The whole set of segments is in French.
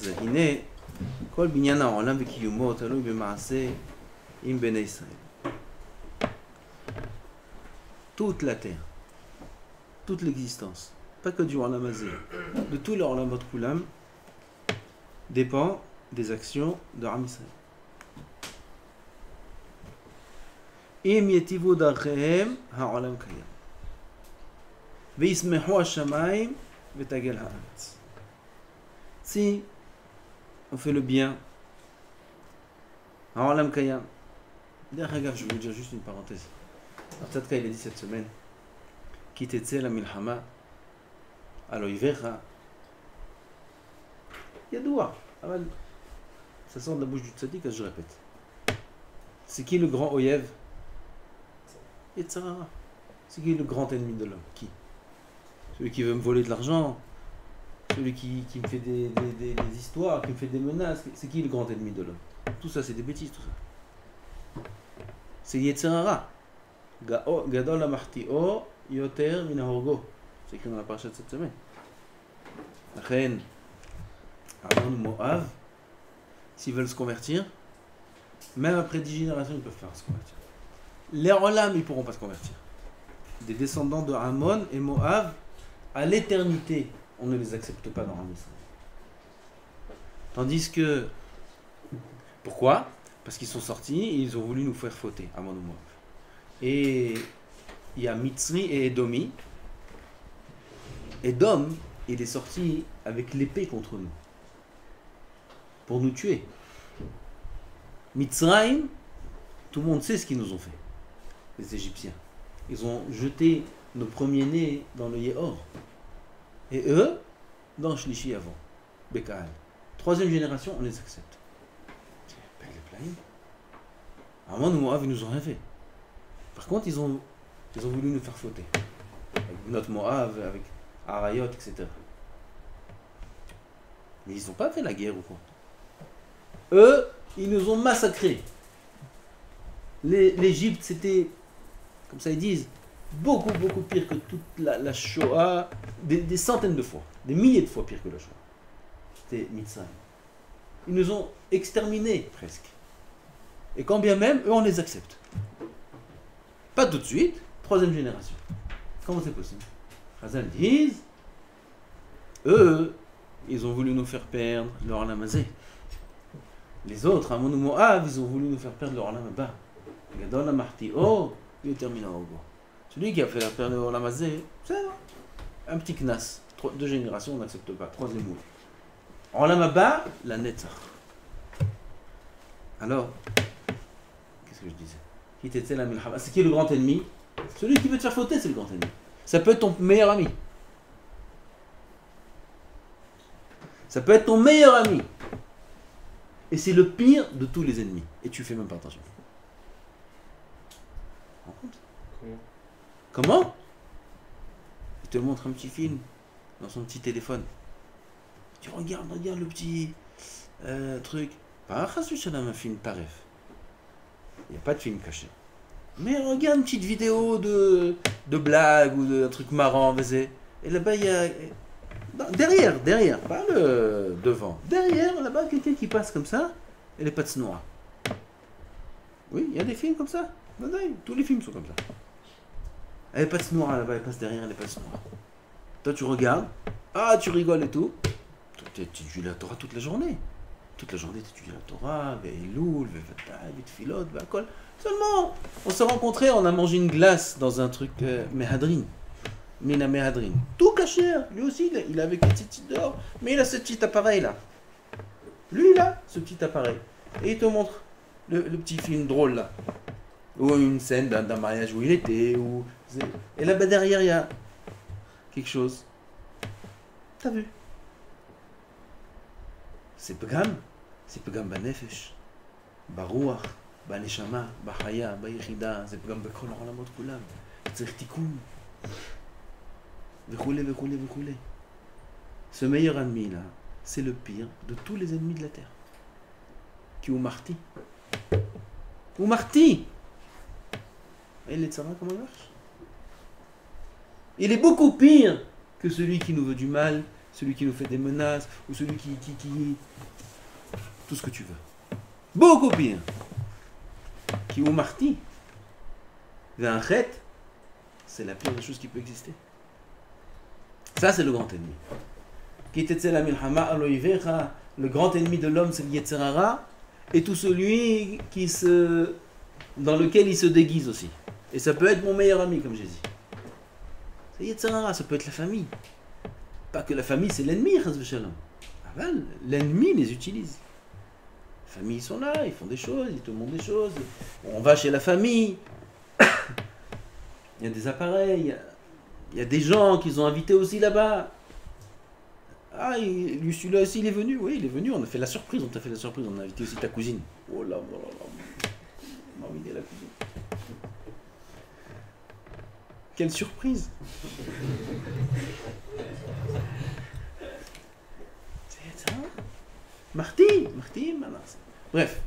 זה, הנה, כל בניין העולם וקיומו תלוי במעשה עם בני ישראל. Toute la terre, toute l'existence, pas que du Olam Hazé, de tous les Olamot Kulam, dépend des actions de Am Israël. Im yetivu darchehem ha'olam kayam. Ve'yismehu ha'shamayim ve'tagel ha'aretz. Si on fait le bien, ha'olam kayam. D'ailleurs, je vais vous dire juste une parenthèse. Peut-être qu'il a dit cette semaine, qui t'étais la milhama, alors il verra. Yadoua. Ça sort de la bouche du tzaddik, je répète. C'est qui le grand oyev? Yetzirah. C'est qui le grand ennemi de l'homme? Qui? Celui qui veut me voler de l'argent, celui qui me fait des histoires, qui me fait des menaces. C'est qui le grand ennemi de l'homme? Tout ça, c'est des bêtises, tout ça. C'est Yetzirah. Gadol Amachti'o Yoter Min Horgo. C'est écrit dans la paracha de cette semaine. Achen, Amon Moav, s'ils veulent se convertir, même après 10 générations, ils peuvent pas se convertir. Les Olam, ils ne pourront pas se convertir. Des descendants de Amon et Moav, à l'éternité, on ne les accepte pas dans Am Israël. Tandis que, pourquoi? Parce qu'ils sont sortis et ils ont voulu nous faire fauter, Amon ou Moav. Et il y a Mitzri et Edomi. Edom, il est sorti avec l'épée contre nous, pour nous tuer. Mitzrayim, tout le monde sait ce qu'ils nous ont fait, les Égyptiens. Ils ont jeté nos premiers-nés dans le Yehor. Et eux, dans Shlishi avant, Bekaal. 3e génération, on les accepte. Amon ou Moav, ils nous ont rien fait. Par contre, ils ont voulu nous faire fauter. Avec notre Moav, avec Arayot, etc. Mais ils n'ont pas fait la guerre ou quoi. Eux, ils nous ont massacrés. L'Égypte, c'était, comme ça ils disent, beaucoup pire que toute la Shoah, des centaines de fois, des milliers de fois pire que la Shoah. C'était Mitzrayim. Ils nous ont exterminés presque. Et quand bien même, eux, on les accepte. Pas tout de suite, 3e génération. Comment c'est possible? Chazal disent, eux, ils ont voulu nous faire perdre le Olam Hazé. Les autres, Amon ou Moav, ils ont voulu nous faire perdre le Olam Haba. Gadol Amachti'o Yoter Min Horgo. Celui qui a fait la perdre le Olam Hazé, c'est un petit knas. 2 générations, on n'accepte pas. 3e mot. Olam Haba, la Netzach. Alors, qu'est-ce que je disais? C'est qui le grand ennemi? Celui qui veut te faire fauter, c'est le grand ennemi. Ça peut être ton meilleur ami. Ça peut être ton meilleur ami. Et c'est le pire de tous les ennemis. Et tu fais même pas attention. Tu te rends compte? Comment? Il te montre un petit film dans son petit téléphone. Tu regardes le petit truc. Pas un film taref. Il n'y a pas de film caché. Mais regarde une petite vidéo de blague ou d'un truc marrant. Et là-bas, il y a... Derrière, pas le devant. Derrière, là-bas, quelqu'un qui passe comme ça, et les pattes noires. Oui, il y a des films comme ça. Tous les films sont comme ça. Elle passe noire là-bas, elle passe derrière, elle passe noire. Toi, tu regardes. Ah, tu rigoles et tout. Tu étudies la Torah toute la journée. Toute la journée, tu étudies la Torah, Ve'ilul, Ve'vatay, Ve'tfilot, Ve'akol. Seulement, on s'est rencontrés, on a mangé une glace dans un truc Mehadrin. Mina Mehadrin. Tout caché, lui aussi, il est avec les petites dehors. Mais il a ce petit appareil là. Lui, il a ce petit appareil. Et il te montre le petit film drôle là. Ou une scène d'un mariage où il était. Et là-bas derrière, il y a quelque chose. T'as vu? C'est Pegam. C'est Pegam Banefesh. Baruach. Baneshama. Bahaya. Bayichida. C'est Pegam Bekol Olamot Kulam. C'est Tikkun. Véchoulé. Ce meilleur ennemi là, c'est le pire de tous les ennemis de la terre. Qui est Oumarti. Oumarti. Et les tzara, comment il marche? Il est beaucoup pire que celui qui nous veut du mal, celui qui nous fait des menaces, ou celui qui... Tout ce que tu veux. Beaucoup pire. Qui ou marty. Un chet, c'est la pire des choses qui peut exister. Ça, c'est le grand ennemi. Le grand ennemi de l'homme, c'est le Yetzer Hara, et tout celui dans lequel il se déguise aussi. Et ça peut être mon meilleur ami, comme j'ai dit. C'est Yetzer Hara, ça peut être la famille. Pas que la famille, c'est l'ennemi, l'ennemi les utilise. La famille, ils sont là, ils font des choses, ils te montrent des choses. On va chez la famille. Il y a des appareils, il y a des gens qu'ils ont invités aussi là-bas. Ah, lui, celui-là aussi, il est venu. Oui, il est venu. On a fait la surprise. On t'a fait la surprise. On a invité aussi ta cousine. Oh là là là là. On a invité la cousine. Quelle surprise. C'est ça. Marty, manas. Bref.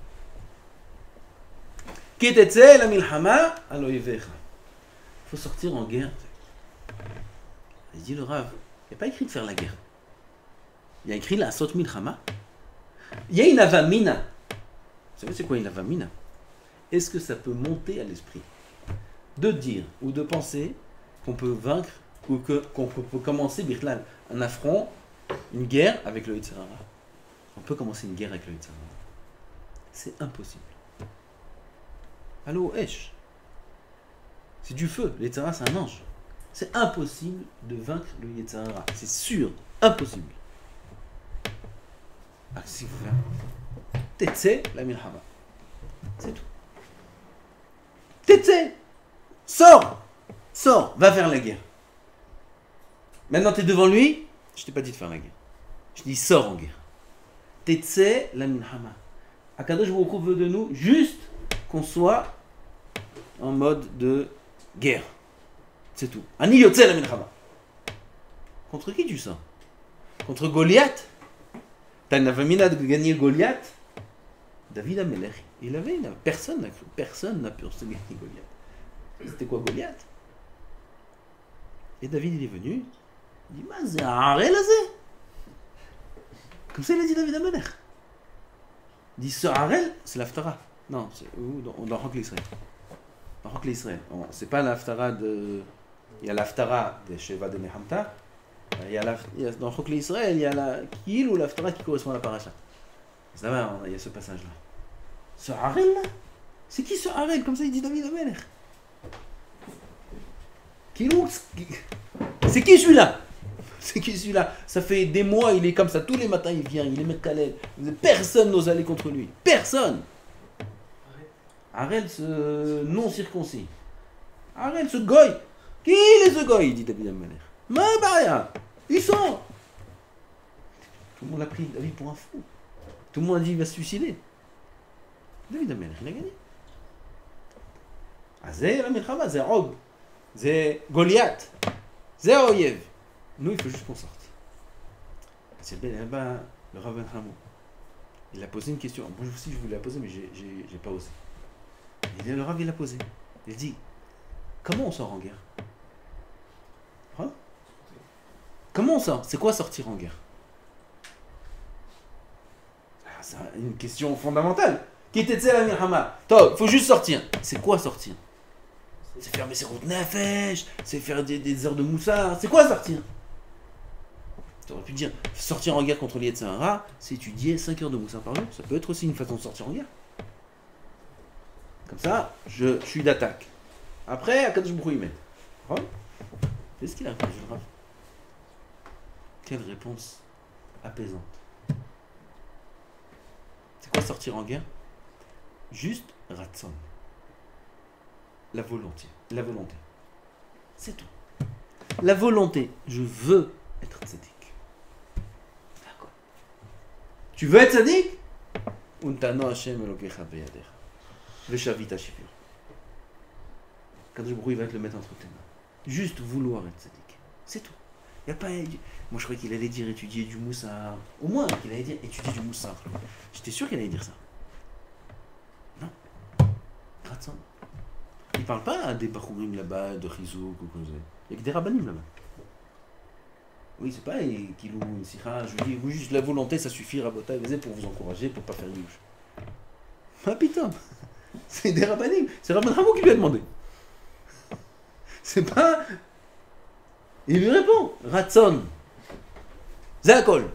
Ketetze la milhama alo yevecha. Il faut sortir en guerre. Il dit le Rav, il n'y a pas écrit de faire la guerre. Il y a écrit la sot milchama. Il y a une avamina. Vous savez c'est quoi une avamina? Est-ce que ça peut monter à l'esprit de dire ou de penser qu'on peut vaincre ou qu'on peut commencer birlal, un affront, une guerre avec le Yetzer Hara? On peut commencer une guerre avec le Yetzer Hara. C'est impossible. Allô, Esh. C'est du feu. Le Yetzer Hara, c'est un ange. C'est impossible de vaincre le Yetzer Hara. C'est sûr. Impossible. Ah, qu'est-ce qu'il faut faire? Tetse la milhama. C'est tout. Tetse! Sors! Sors! Va faire la guerre. Maintenant, tu es devant lui. Je t'ai pas dit de faire la guerre. Je dis sors en guerre. Tetse la milhama. Akadosh Baruch Hu veut de nous juste qu'on soit en mode de guerre. C'est tout. Ani yotze la milchama. Contre qui tu sors? Contre Goliath? T'as une avamina de gagner Goliath? David Amelech, personne n'a cru. Personne n'a pu gagner Goliath. C'était quoi Goliath? Et David, il est venu. Il dit, mais c'est un harel azé. Comme ça, il a dit David Amelech. Il dit, ce harel, c'est l'Haftara. Non, c'est dans Chok l'Israël. Dans Chok l'Israël. C'est pas l'Haftara de... Il y a l'Haftara de Sheva de Nehamta. Dans Chok l'Israël, il y a la Kil ou l'Haftara qui correspond à la paracha. Ça va, il y a ce passage-là. Ce Harel là? C'est qui ce Harel? Comme ça il dit David Amelech. C'est qui celui-là? C'est qui celui-là? Ça fait des mois, il est comme ça. Tous les matins il vient, il est Mekalel. Personne n'ose aller contre lui. Personne. Harel, ce non-circoncis. Harel, ce goy. Qui est ce goy? Dit David Amelech. Mais bah, ils sont. Tout le monde a pris David pour un fou. Tout le monde a dit qu'il va se suicider. David Amelech, il a gagné. C'est la milchama, c'est Og, c'est Goliath, c'est Oyev. Nous, il faut juste qu'on sorte. C'est là-bas, le Rav Ben Hamou. Il a posé une question. Moi aussi, je voulais la poser, mais j'ai pas osé. Le Rav, il l'a posé. Il dit, comment on sort en guerre? Hein? Comment on sort? C'est quoi sortir en guerre? C'est une question fondamentale. Qui était la milchama? Il faut juste sortir. C'est quoi sortir? C'est faire mes routes nefesh, c'est faire des heures de moussard. C'est quoi sortir? Tu aurais pu dire sortir en guerre contre les Yetzer Hara, c'est étudier 5 heures de moussard par jour. Ça peut être aussi une façon de sortir en guerre. Comme ça, je suis d'attaque. Après, Akadosh Baruch Hu y met. C'est ce qu'il a répondu, le Rav. Quelle réponse apaisante. C'est quoi sortir en guerre? Juste Ratson. La volonté. La volonté. C'est tout. La volonté. Je veux être tzaddik. D'accord. Tu veux être tzaddik? Untano Hashem Elokecha beyadecha. Veshavita shivur. Kadosh Baruch Hu, il va te le mettre entre tes mains. Juste vouloir être tzaddik. C'est tout. Y a pas... Moi, je croyais qu'il allait dire étudier du moussard. Au moins, qu'il allait dire étudier du moussard. J'étais sûr qu'il allait dire ça. Non. Ratson. Il ne parle pas à des Bachurim là-bas, de Chizouk ou quoi. Il y a que des Rabbanim là-bas. Oui, c'est pas qu'il loue une sikha, je lui dis, oui, juste la volonté, ça suffit, Rabotai, pour vous encourager, pour pas faire yush. Ah putain, c'est des rabbanim, c'est Rabban Hamou qui lui a demandé. C'est pas... Il lui répond, Ratson, Zakol.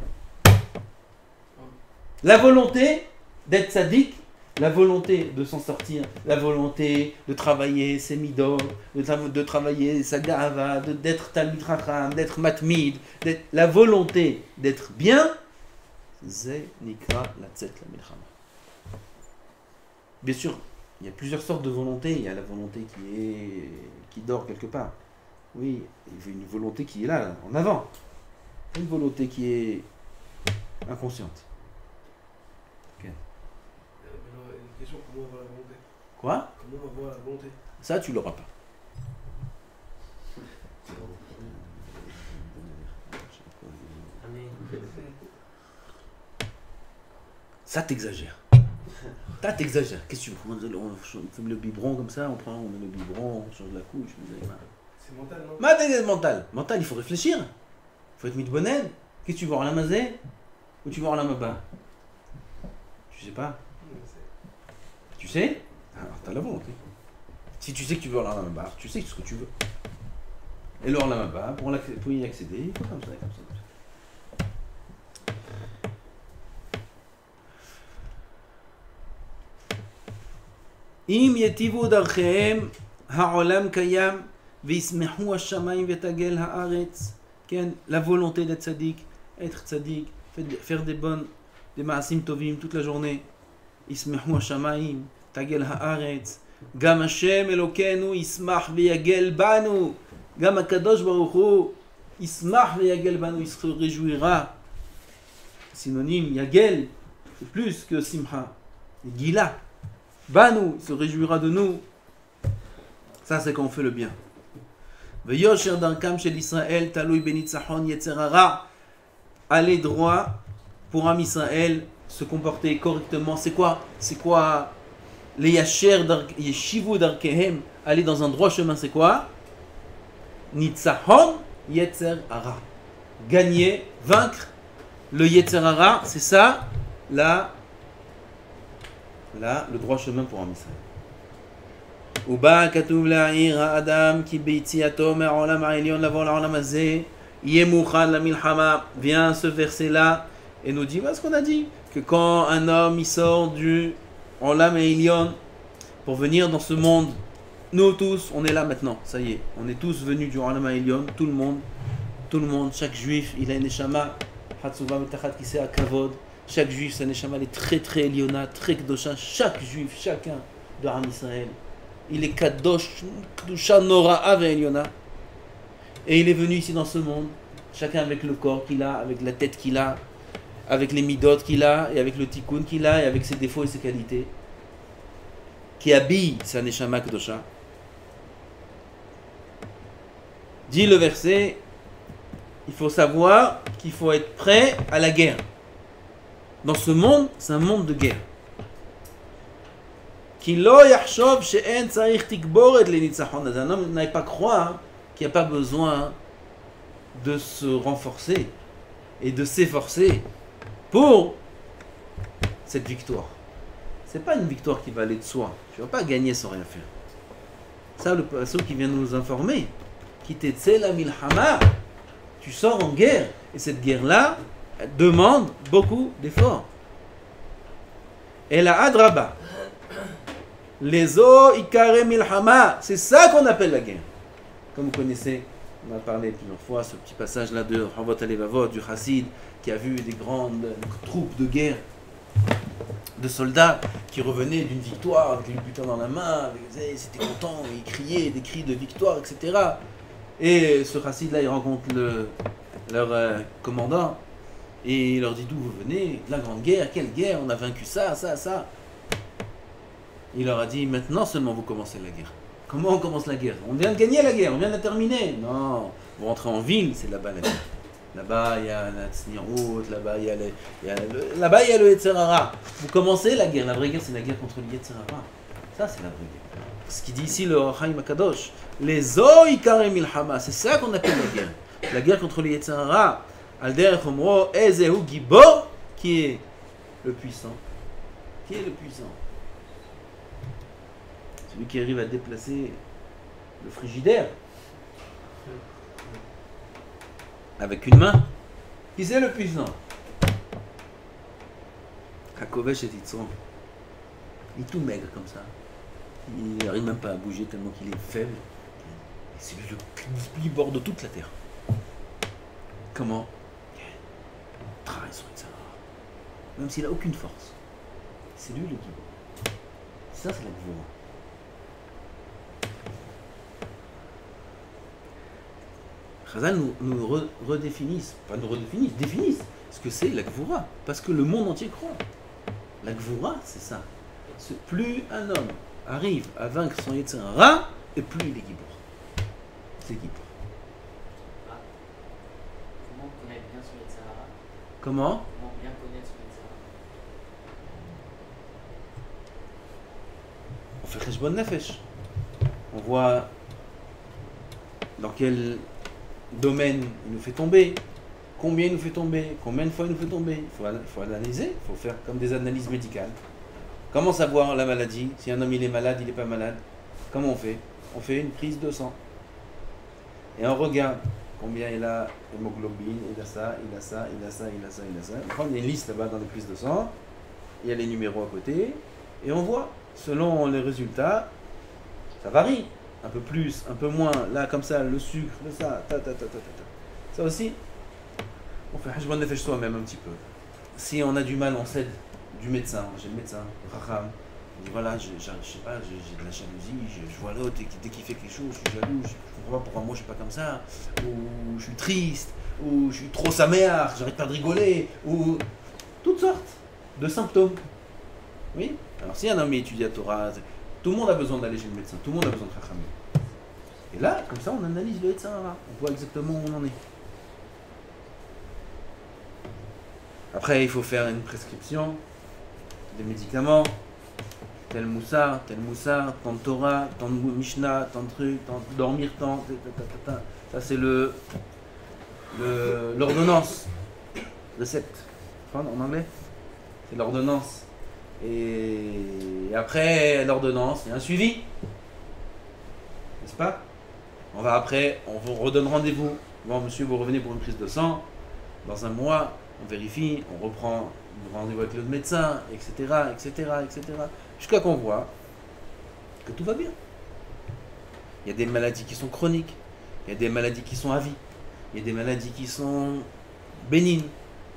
La volonté d'être sadique, la volonté de s'en sortir, la volonté de travailler ses midot, de travailler sa gava, d'être talmid racham, d'être matmid, la volonté d'être bien, c'est nikra la tzet la milchama. Bien sûr, il y a plusieurs sortes de volonté. Il y a la volonté qui dort quelque part. Oui, il y a une volonté qui est là, en avant. Une volonté qui est inconsciente. Une question, comment avoir la volonté? Quoi? Comment avoir la volonté? Ça, tu l'auras pas. Ça t'exagère. Ça t'exagère. Qu'est-ce que tu veux? On fait le biberon comme ça, on met le biberon, on change la couche. C'est mental, non? C'est mental. Mental, il faut réfléchir. Il faut être mitbonen. Qu'est-ce que tu veux en la mazé? Ou tu veux en la maba? Tu sais pas. Tu sais? Alors t'as la volonté. Si tu sais que tu veux en la maba, tu sais ce que tu veux. Et l'or la maba, pour y accéder, il faut comme ça, comme ça. אם יטיבו דרכיהם, העולם קיים, וישמחו השמיים ותגל הארץ. כן, la volonté d'être tzaddik, être tzaddik, faire des מעשים טובים toute la journée. ישמחו השמיים, תגל הארץ. גם השם אלוקינו ישמח ויגל בנו. גם הקדוש ברוך הוא ישמח ויגל בנו, il se réjouira. Synonyme, yagel, c'est plus que simha. Gila. Banou, il se réjouira de nous. Ça, c'est quand on fait le bien. Veyosher dankam shel Israël taloui benitzachon yetzerara. Aller droit pour Am Israël, se comporter correctement. C'est quoi? C'est quoi? Les yeshivu darkehem, aller dans un droit chemin, c'est quoi? Nitzachon yetzerara. Gagner, vaincre le yetzerara, c'est ça, là, le droit chemin pour Am Israël. Uba katuv la'ir ha'adam ki beitziato me'olam ha'elyon lavo la'olam hazeh yeh muchan la milchama. Vient ce verset là et nous dit, voilà ce qu'on a dit, que quand un homme il sort du olam ha'elyon pour venir dans ce monde, nous tous on est là maintenant, ça y est, on est tous venus du olam ha'elyon, tout le monde, chaque juif il a une neshama hatzuva mitachat kisei hakavod. Chaque juif, sa neshama, elle est très très eliona, très kdosha. Chaque juif, chacun de Am Israël, il est kadosh, kdosha, nora'a ve'eliona. Et il est venu ici dans ce monde, chacun avec le corps qu'il a, avec la tête qu'il a, avec les midot qu'il a, et avec le tikkun qu'il a, et avec ses défauts et ses qualités, qui habille sa neshama kdosha. Dit le verset, il faut savoir qu'il faut être prêt à la guerre. Dans ce monde, c'est un monde de guerre. Un homme n'aille pas croire qu'il n'y a pas besoin de se renforcer et de s'efforcer pour cette victoire. C'est pas une victoire qui va aller de soi. Tu ne vas pas gagner sans rien faire. Ça, le pasuk qui vient de nous informer, qui t'etze la milchama, tu sors en guerre, et cette guerre-là demande beaucoup d'efforts. Et la adraba, les o ikare milhama, c'est ça qu'on appelle la guerre. Comme vous connaissez, on a parlé plusieurs fois ce petit passage là de Havot Alevavot, du Chassid, qui a vu des grandes troupes de guerre, de soldats qui revenaient d'une victoire avec les butins dans la main, ils étaient contents, ils criaient des cris de victoire, etc. Et ce Chassid là, il rencontre leur commandant. Et il leur dit, d'où vous venez? La grande guerre, quelle guerre? On a vaincu ça. Il leur a dit, maintenant seulement vous commencez la guerre. Comment on commence la guerre? On vient de gagner la guerre, on vient de la terminer. Non, vous rentrez en ville, c'est là-bas la guerre. Là-bas il y a la Tsnirut, là-bas il y a le Yetzerara. Vous commencez la guerre, la vraie guerre c'est la guerre contre le Yetzerara. Ça c'est la vraie guerre. Ce qu'il dit ici le Chaim Akadosh, les Oikare Milchama, c'est ça qu'on appelle la guerre. la guerre contre les Yetzer Hara, al derech omro, ezehu gibor, qui est le puissant. Qui est le puissant? Celui qui arrive à déplacer le frigidaire avec une main. Qui c'est le puissant? Hakovesh et Titzron. Il est tout maigre comme ça. Il n'arrive même pas à bouger tellement qu'il est faible. Et c'est lui le plus bord de toute la terre. Comment? Il travaille sur Yetzer Hara. Même s'il n'a aucune force. C'est lui le guide. Ça, c'est la Gvoura. Chazal nous redéfinissent, pas nous redéfinissent, définissent ce que c'est la Gvoura. Parce que le monde entier croit. La Gvoura, c'est ça. Plus un homme arrive à vaincre son Yetzer Hara, et plus il est Gibour. C'est Gibour. Comment connaître bien son Yetzer Hara? Comment Bien connaître son Yetzer Hara? On fait Cheshbon Nefesh. On voit dans quel domaine il nous fait tomber, combien il nous fait tomber, combien de fois il nous fait tomber. Il faut analyser, il faut faire comme des analyses médicales. Comment savoir la maladie? Si un homme il est malade, il n'est pas malade. Comment on fait? On fait une prise de sang. Et on regarde combien il a d'hémoglobine, il a ça, il a ça, il a ça, il a ça, il a ça. Après, il y a une liste là-bas dans les prises de sang. Il y a les numéros à côté. Et on voit, selon les résultats, ça varie. Un peu plus, un peu moins. Là, comme ça, le sucre, le ça, Ça aussi, on fait Hajban Nefesh soi-même un petit peu. Si on a du mal, on s'aide du médecin. J'ai le médecin, Raham. Il dit voilà, je sais pas, j'ai de la jalousie, je vois l'autre et dès qu'il fait quelque chose, je suis jaloux, je comprends pas pourquoi moi je suis pas comme ça, ou je suis triste, ou je suis trop saméar, j'arrête pas de rigoler, ou toutes sortes de symptômes. Oui. Alors si un homme étudie la Torah, tout le monde a besoin d'aller chez le médecin, tout le monde a besoin de Chachamim. Et là, comme ça, on analyse le Yetzer Hara, on voit exactement où on en est. Après, il faut faire une prescription, des médicaments, tel moussard, tant de Torah, tant de Mishnah, tant de trucs, tant de dormir, tant. Ça, c'est l'ordonnance, recette. En anglais, c'est l'ordonnance. Et après l'ordonnance, il y a un suivi. N'est-ce pas? On va après, on vous redonne rendez-vous. Bon, monsieur, vous revenez pour une prise de sang. Dans un mois, on vérifie, on reprend rendez-vous avec le médecin, etc., etc., etc. Jusqu'à qu'on voit que tout va bien. Il y a des maladies qui sont chroniques, il y a des maladies qui sont à vie, il y a des maladies qui sont bénignes.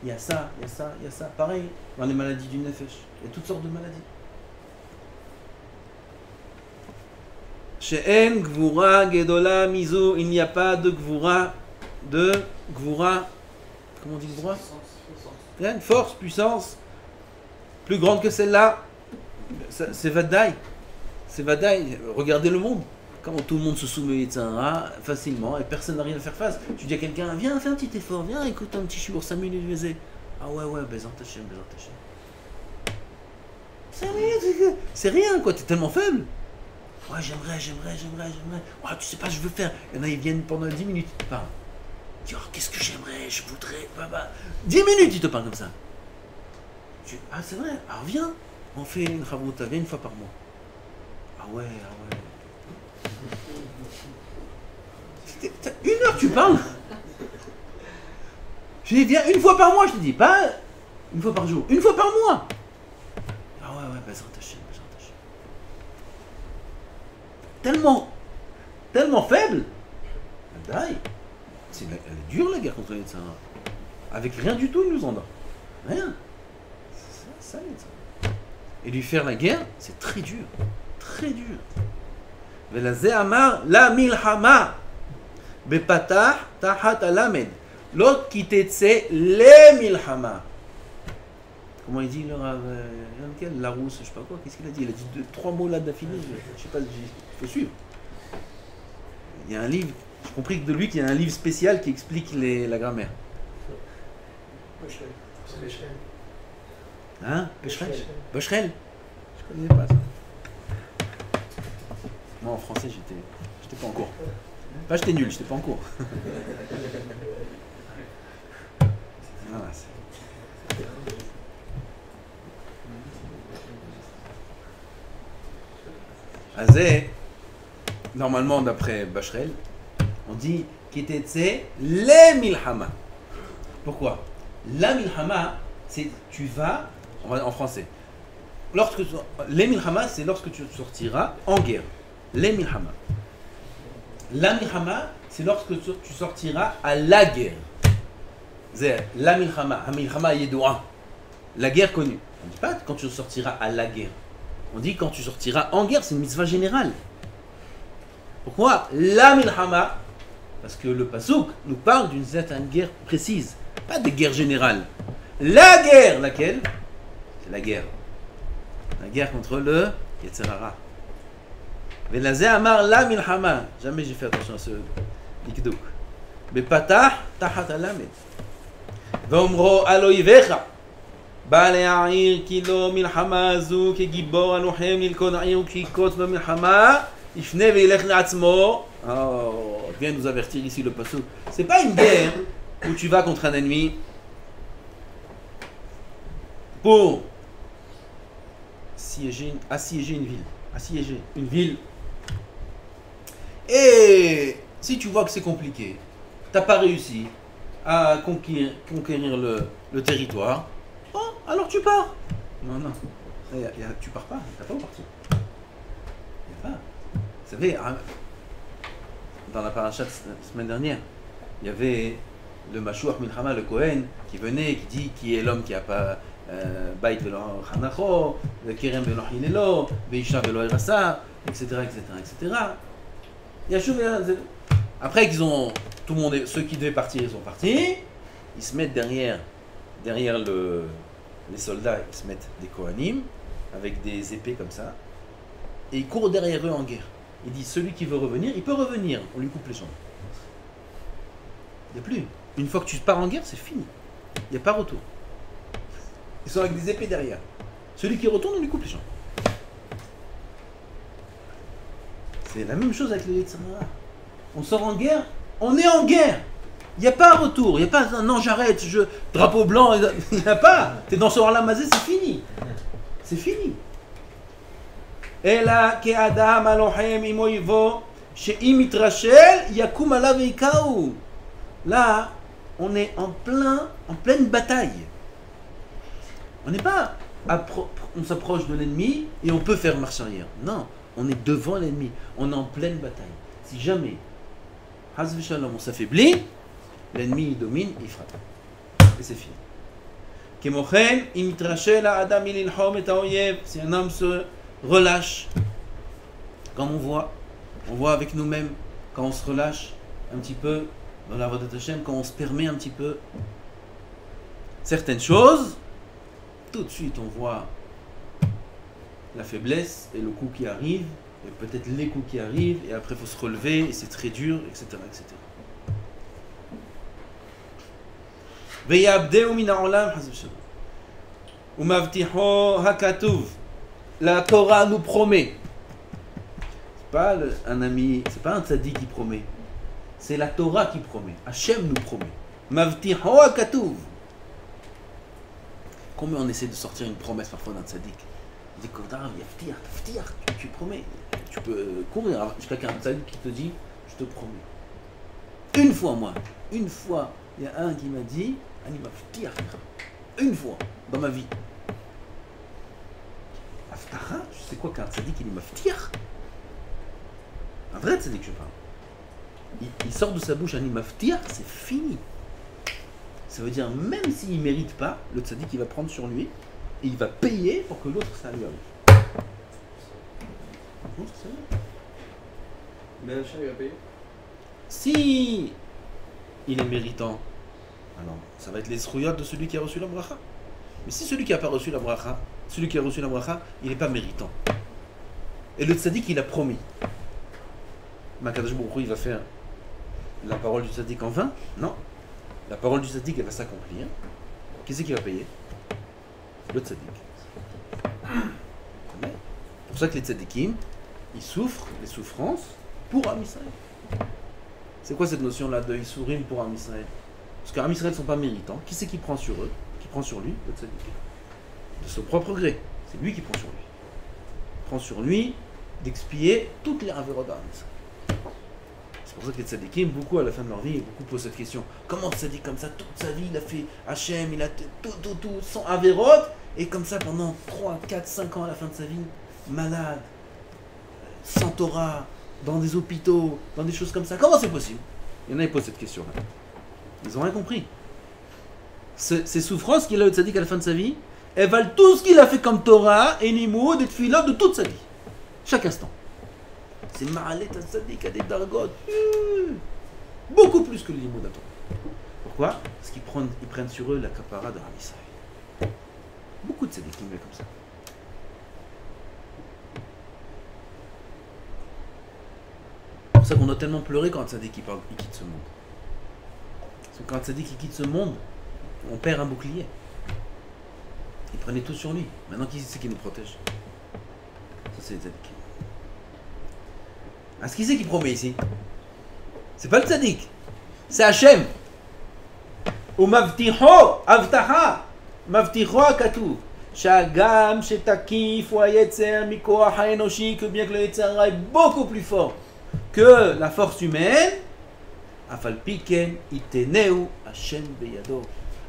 Il y a ça, il y a ça, il y a ça. Pareil, dans les maladies du Nefesh, il y a toutes sortes de maladies. She'en Gvura Gedola Mizu, il n'y a pas de Gvura, comment on dit Gvura? Une force, puissance, plus grande que celle-là. C'est Vadaï. C'est Vadaï. Regardez le monde. Comment tout le monde se soumet au Yetzer Hara facilement et personne n'a rien à faire face. Tu dis à quelqu'un, viens, fais un petit effort, viens, écoute un petit chiour, 5 minutes, vas-y. Ah ouais, Bezant Hashem. C'est rien, quoi, t'es tellement faible. Ouais, j'aimerais. Ouais, tu sais pas, je veux faire. Il y en a, ils viennent pendant 10 minutes, ils te parlent. Dis, oh, qu'est-ce que j'aimerais, je voudrais, 10 minutes, ils te parlent comme ça. Ah, c'est vrai, alors viens, on fait une chavruta, viens une fois par mois. Ah ouais. Une heure tu parles. Je dis viens une fois par mois, je te dis, pas une fois par jour, une fois par mois. Ah ouais, Bezrat Hashem. Tellement faible. Elle est dure la guerre contre les Yetzer Hara. Avec rien du tout, il nous en donne. Rien. C'est ça, Yetzer Hara. Et lui faire la guerre, c'est très dur. Très dur. Velazé Amar, la milhama. Bepatah tahat alamed. L'autre qui t'etse les milhama. Comment il dit, Larousse, je sais pas quoi, qu'est-ce qu'il a dit? Il a dit 3 mots là d'affilée, je sais pas, il faut suivre. Il y a un livre, j'ai compris de lui qu'il y a un livre spécial qui explique la grammaire. Hein? Becherel? Je connaissais pas ça. Moi en français, j'étais pas encore. Pas j'étais nul, j'étais pas en cours. Voilà, Azé, normalement d'après Bachrel, on dit Kitetse les milhama. Pourquoi? La milhama, c'est tu vas, en français, les milhama, c'est lorsque tu sortiras en guerre. Les milhama. La milhama, c'est lorsque tu sortiras à la guerre. C'est la milhama. Milhama yedou'a. La guerre connue. On ne dit pas quand tu sortiras à la guerre. On dit quand tu sortiras en guerre, c'est une mitzvah générale. Pourquoi la milhama? Parce que le pasouk nous parle d'une certaine guerre précise, pas des guerres générales. La guerre, laquelle? C'est la guerre. La guerre contre le Yetzer Hara. Velazé amar la milhama. Jamais j'ai fait attention à ce dikdouk. Bepatah tahat alamed. Vomro aloivecha. Bale'air kilo milhama zu ki gibor alouhem lilkon a'ir ki kot b'milhama. Ifne ve'ilech le'atzmo. Oh, vient nous avertir ici le pasuk. C'est pas une guerre où tu vas contre un ennemi pour assiéger une ville. Assiéger une ville. Et si tu vois que c'est compliqué, t'as pas réussi à conquérir le territoire, oh, alors tu pars. Non, tu pars pas, t'as pas où partir. Y a pas. Vous savez, dans la paracha de la semaine dernière, il y avait le Mashuach Milchama, le Kohen, qui venait et qui dit qui est l'homme qui a pas Bait velo Hanacho, Kerem velo Hilelo, Veisha velo Irasa, etc. Après qu'ils ont, tout le monde, ceux qui devaient partir, ils sont partis. Ils se mettent derrière les soldats, ils se mettent des Kohanim avec des épées comme ça, et ils courent derrière eux en guerre. Ils disent celui qui veut revenir, il peut revenir. On lui coupe les jambes. Il n'y a plus. Une fois que tu pars en guerre, c'est fini. Il n'y a pas retour. Ils sont avec des épées derrière. Celui qui retourne, on lui coupe les jambes. C'est la même chose avec le Yetzer Hara. On sort en guerre, on est en guerre. Il n'y a pas un retour. Il n'y a pas un non, j'arrête, drapeau blanc. Il n'y a pas. Tu es dans ce Olam Hazé, c'est fini. C'est fini. Ela ke adam alohem imo yivo she'im mitrashel yakum alav veikaou. Là, on est en pleine bataille. On n'est pas on s'approche de l'ennemi et on peut faire marche arrière. Non, on est devant l'ennemi. On est en pleine bataille. Si jamais Haz v'shalom, on s'affaiblit, l'ennemi il domine, il frappe. Et c'est fini. Kemochen im mitrashel adam ililhom et haoyev. Si un homme se relâche, comme on voit avec nous-mêmes, quand on se relâche un petit peu dans la Avodat Hashem, quand on se permet un petit peu certaines choses, tout de suite on voit la faiblesse et le coup qui arrive, et peut-être les coups qui arrivent, et après il faut se relever, et c'est très dur, etc. etc. Veyabdeu min ha'olam hazv shalom. Umavtiho hakatuv. La Torah nous promet. C'est pas un ami, c'est pas un tzaddik qui promet. C'est la Torah qui promet. Hachem nous promet. Mavtiho hakatuv. Combien on essaie de sortir une promesse parfois d'un tzaddik? Il dit Yaftir, tu promets. Tu peux courir jusqu'à un tzaddik qui te dit je te promets. Une fois, il y a un qui m'a dit Ani Mavtir. Une fois dans ma vie. Aftara, tu sais quoi qu'un tzaddik il est maftir? Un vrai tzaddik je parle. Il sort de sa bouche un maftir, c'est fini. Ça veut dire même s'il ne mérite pas, le tzaddik il va prendre sur lui et il va payer pour que l'autre ça lui arrive. Mais Hachem il va payer? Si il est méritant, alors ça va être les srouyot de celui qui a reçu la bracha. Mais si celui qui n'a pas reçu la bracha, celui qui a reçu la bracha, il n'est pas méritant. Et le tzaddik, il a promis. Makadosh Baruch Hu, il va faire la parole du tzaddik en vain? Non. La parole du tzaddik, elle va s'accomplir. Qui c'est qui va payer? Le tzaddik. C'est pour ça que les tzaddikim, ils souffrent les souffrances pour Am Yisraël. C'est quoi cette notion-là de Issourim pour Am Israël? Parce qu'Am Israël ne sont pas méritants. Qui c'est qui prend sur eux? Qui prend sur lui? Le tzaddik. De son propre gré. C'est lui qui prend sur lui. Il prend sur lui d'expier toutes les avérotes d'Am Israël. C'est pour ça que les tzaddikim, beaucoup à la fin de leur vie, beaucoup posent cette question. Comment tzaddik comme ça, toute sa vie, il a fait Hachem, il a tout, sans avérotes, et comme ça pendant 3, 4, 5 ans à la fin de sa vie, malade, sans Torah, dans des hôpitaux, dans des choses comme ça. Comment c'est possible? Il y en a qui posent cette question-là. Ils n'ont rien compris. Ces souffrances qu'il a eu de tzaddik à la fin de sa vie, elles valent tout ce qu'il a fait comme Torah et Nimoud et Tfilot de toute sa vie. Chaque instant. C'est Ma'alet tzaddik à des dargot. Beaucoup plus que le Nimoud à Torah. Pourquoi? Parce qu'ils prennent sur eux la kapara de Am Israël. Beaucoup de tzaddikim comme ça. C'est pour ça qu'on a tellement pleuré quand un tzaddik il quitte ce monde. Parce que quand un tzaddik il quitte ce monde, on perd un bouclier. Il prenait tout sur lui. Maintenant, qui c'est qui nous protège? Ça, c'est les tzaddikim. Ah, ce qui c'est qui promet ici? C'est pas le tzaddik. C'est Hachem. Ou mavticho, avtacha. Mavticho akatu. Shagam, shetakif, ou ayetzer, mikoach haenoshi, que bien que le Yetzirah est beaucoup plus fort que la force humaine, Afalpiken, iteneu, Hachem beyado.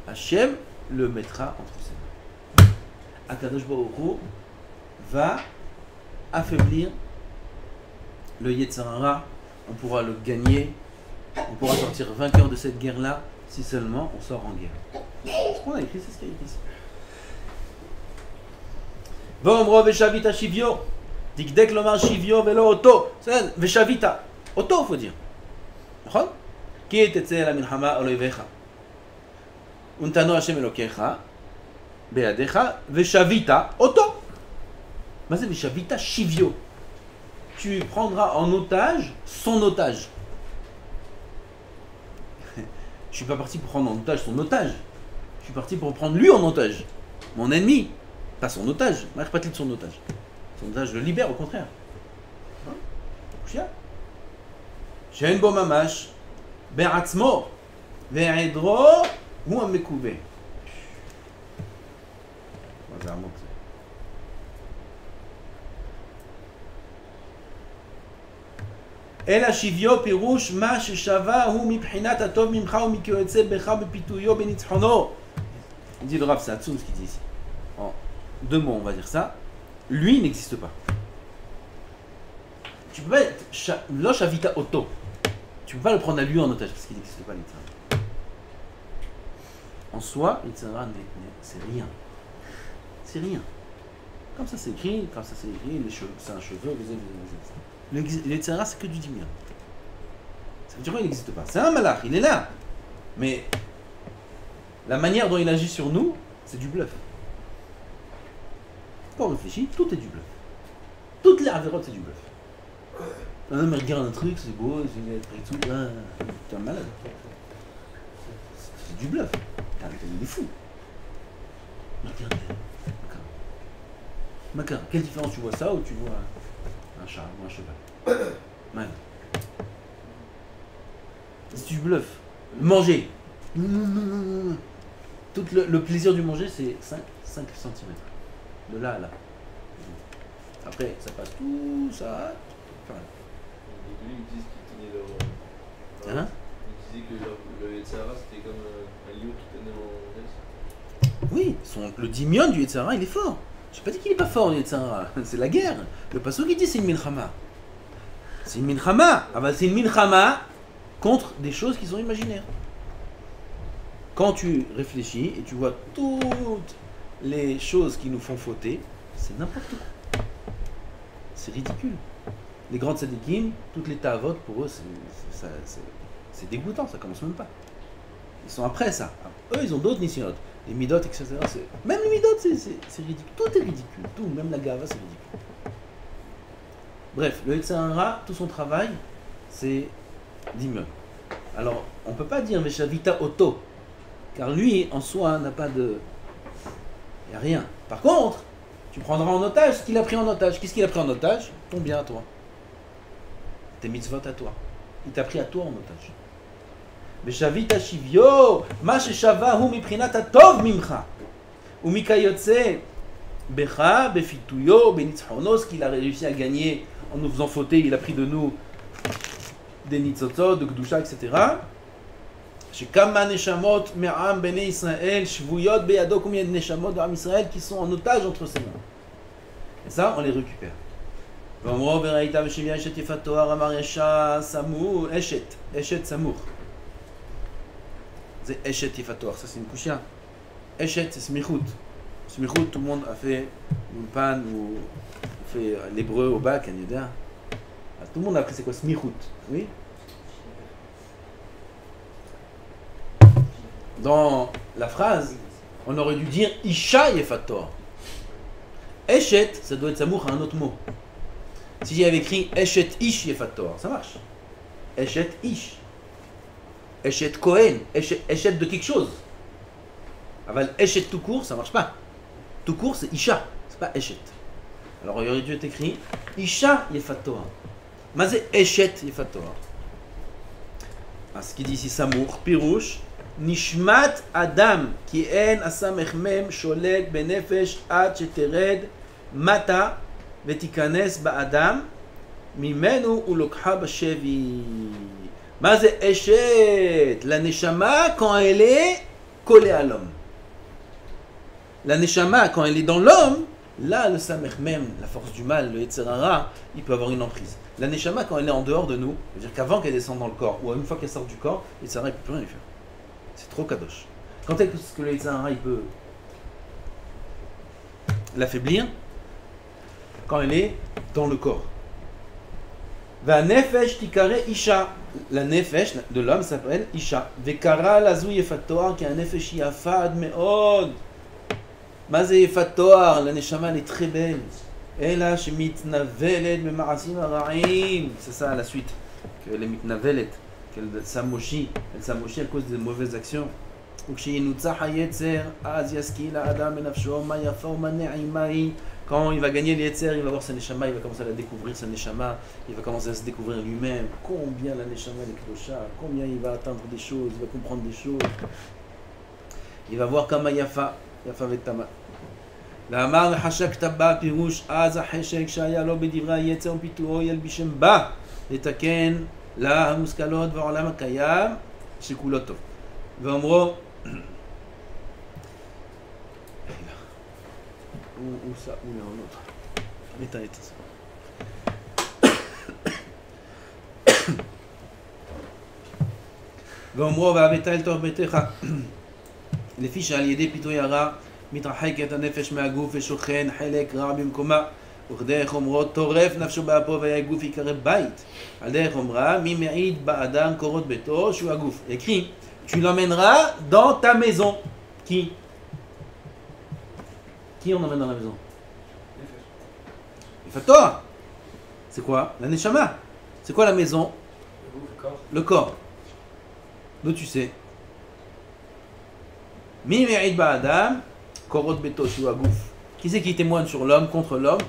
Hachem le mettra entre ses mains. Akadosh Baruch Hu va affaiblir le Yetzirah. On pourra le gagner. On pourra sortir vainqueur de cette guerre-là si seulement on sort en guerre. Ce qu'on a écrit, c'est ce qu'il y a écrit ici. Vomro veshavita shivyo. Dikdek lomar shivyo velo oto. Veshavita. Oto, il faut dire. D'accord? Qui était la milchama oloivecha? Untano Hashem elokecha. Beadecha. Veshavita. Oto. Mais c'est veshavita shivyo. Tu prendras en otage son otage. Je suis pas parti pour prendre en otage son otage. Je suis parti pour prendre lui en otage. Mon ennemi. Pas son otage. Je ne pas de son otage. Son otage, je le libère au contraire. J'ai une bonne mamache. Be'atzmo. Ve'edro. Ou un mekouvé. C'est un mot que c'est. אלא שוויו פירוש מה ששווה הוא מבחינת הטוב ממך ומכיוצא בך בפיתויו בניצחונו. Il dit le Rav, c'est Hatsoum ce qu'il dit ici. En deux mots, on va dire ça. Lui n'existe pas. Tu peux pas être Losh Avita Otto. Tu peux pas le prendre à lui en otage parce qu'il n'existe pas l'Yitzhara. En soi, l'Yitzhara c'est rien. C'est rien. Comme ça c'est écrit, c'est un cheveu, le Yetzirah, c'est que du dimion. Ça veut dire qu'il n'existe pas. C'est un malach, il est là. Mais la manière dont il agit sur nous, c'est du bluff. Quand on réfléchit, tout est du bluff. Toutes les avérotes, c'est du bluff. Mais regarde un truc, c'est beau, c'est tout. T'es un malade. C'est du bluff. Il est fou. Regarde. Macar, quelle différence tu vois ça ou tu vois un chat ou un cheval? Ouais. C'est du bluff. Manger. Tout le plaisir du manger, c'est 5 cm. De là à là. Après, ça passe tout ça. Enfin, ils disent qu'ils tenaient leur. hein? Ils disaient que le Yetzirah c'était comme un lion qui tenait en laisse. Oui, le dimion du Yetzirah, il est fort. Je n'ai pas dit qu'il n'est pas fort, le Yetzirah. C'est la guerre. Le pasuk qui dit c'est une milchama. C'est une milchama. Ah bah, c'est une milchama contre des choses qui sont imaginaires. Quand tu réfléchis et tu vois toutes les choses qui nous font fauter, c'est n'importe quoi. C'est ridicule. Les grands tzadikim, toutes les ta'avot, pour eux, c'est dégoûtant, ça commence même pas. Ils sont après ça. Eux, ils ont d'autres nisyotes. Les midot, etc. Même les midot, c'est ridicule. Tout est ridicule. Tout, même la gava, c'est ridicule. Bref, le Yetzirah, tout son travail, c'est d'immeuble. Alors, on ne peut pas dire Veshavita Otto, car lui, en soi, n'a pas de... Il n'y a rien. Par contre, tu prendras en otage ce qu'il a pris en otage. Qu'est-ce qu'il a pris en otage? Ton bien à toi. Tes mitzvot à toi. Il t'a pris à toi en otage. Beshavita shivyo, ma sheshava hu mibrinat atov mimcha. Ou mikayotse becha, befituyo, benitzchono, ce qu'il a réussi à gagner en nous faisant fauter, il a pris de nous des nitzotzot, de gdusha, etc. Shekama neshamot me'am bene Israël, shvuyot beyado, combien de neshamot de Am Israël qui sont en otage entre ses mains. Et ça, on les récupère. V'omro v'raïta v'shivya eshet yefatoar amar yesha samour, eshet samour. C'est eshet yefatoar, ça c'est une kushia. Eshet, c'est smichut. Smichut, tout le monde a fait une panne ou fait l'hébreu au bac, on dit. Tout le monde a appris c'est quoi smichut, oui? Dans la phrase, on aurait dû dire Isha Yefator. Eshet, ça doit être Samour à un autre mot. Si j'avais écrit Eshet Ish Yefator, ça marche. Eshet Ish. Eshet Kohen. Eshet de quelque chose. Aval Eshet tout court, ça marche pas. Tout court, c'est Isha, c'est pas Eshet. Alors il aurait dû être écrit Isha Yefator. Mais c'est Eshet Yefator. Ce qu'il dit ici Samour, Pirouche. Nishmat Adam ki en asamechmem sholet benefesh ad shetered mata vetikanes ba'adam mimenu ulokha bashevi. Ma ze eshet la neshama quand elle est collée à l'homme. La neshama quand elle est dans l'homme, là le samechmem, la force du mal, le Yetzer Hara, il peut avoir une emprise. La neshama quand elle est en dehors de nous, c'est-à-dire qu'avant qu'elle descende dans le corps ou une fois qu'elle sort du corps, le Yetzer Hara ne peut plus rien faire. C'est trop kadosh. Quand est-ce que le Yetzer Hara il peut l'affaiblir? Quand elle est dans le corps. Va nefesh tikare isha. La nefesh de l'homme s'appelle isha. Vekara lazu yefatoar qui a un nefesh yafad meod. Mazé yefatoar, la neshama elle est très belle. Ela shemitnavelet memarasim ara'im. C'est ça la suite. Que les mitnavelet. Elle s'amochit à cause des mauvaises actions. Quand il va gagner les Yetzer, il va voir sa neshama, il va commencer à la découvrir, sa neshama, il va commencer à se découvrir lui-même. Combien la neshama est klosha, combien il va atteindre des choses, il va comprendre des choses. Il va voir kama yafa vetama. La amar hashak tabba pirouche az hashek shaya lo bedivra Yetzer pituo yelbishem ba letaken. Là, Hamuskalot, Vaolam Akayam, Shekulotov. Vamro. Où ça? Où il y a un autre? Métaït. Vamro, Vabetal Torbetecha. Les fiches à l'idée, Pitoyara, Mitrahaket, Nefesh Meagouf, et Shochen, Helek, Rabim Koma. וכדרך אומרות טורף נפשו באפו והיה גוף יקרא בית. על דרך אומרה מי מעיד באדם קורות ביתו שהוא הגוף. Écrit, tu l'emmèneras dans ta maison. Qui on emmène dans la maison? Le Fator. C'est quoi? La Neshama. C'est quoi la maison? Le corps. D'où tu sais? Mi מעיד באדם קורות ביתו שהוא הגוף. Qui c'est qui témoigne sur l'homme contre l'homme?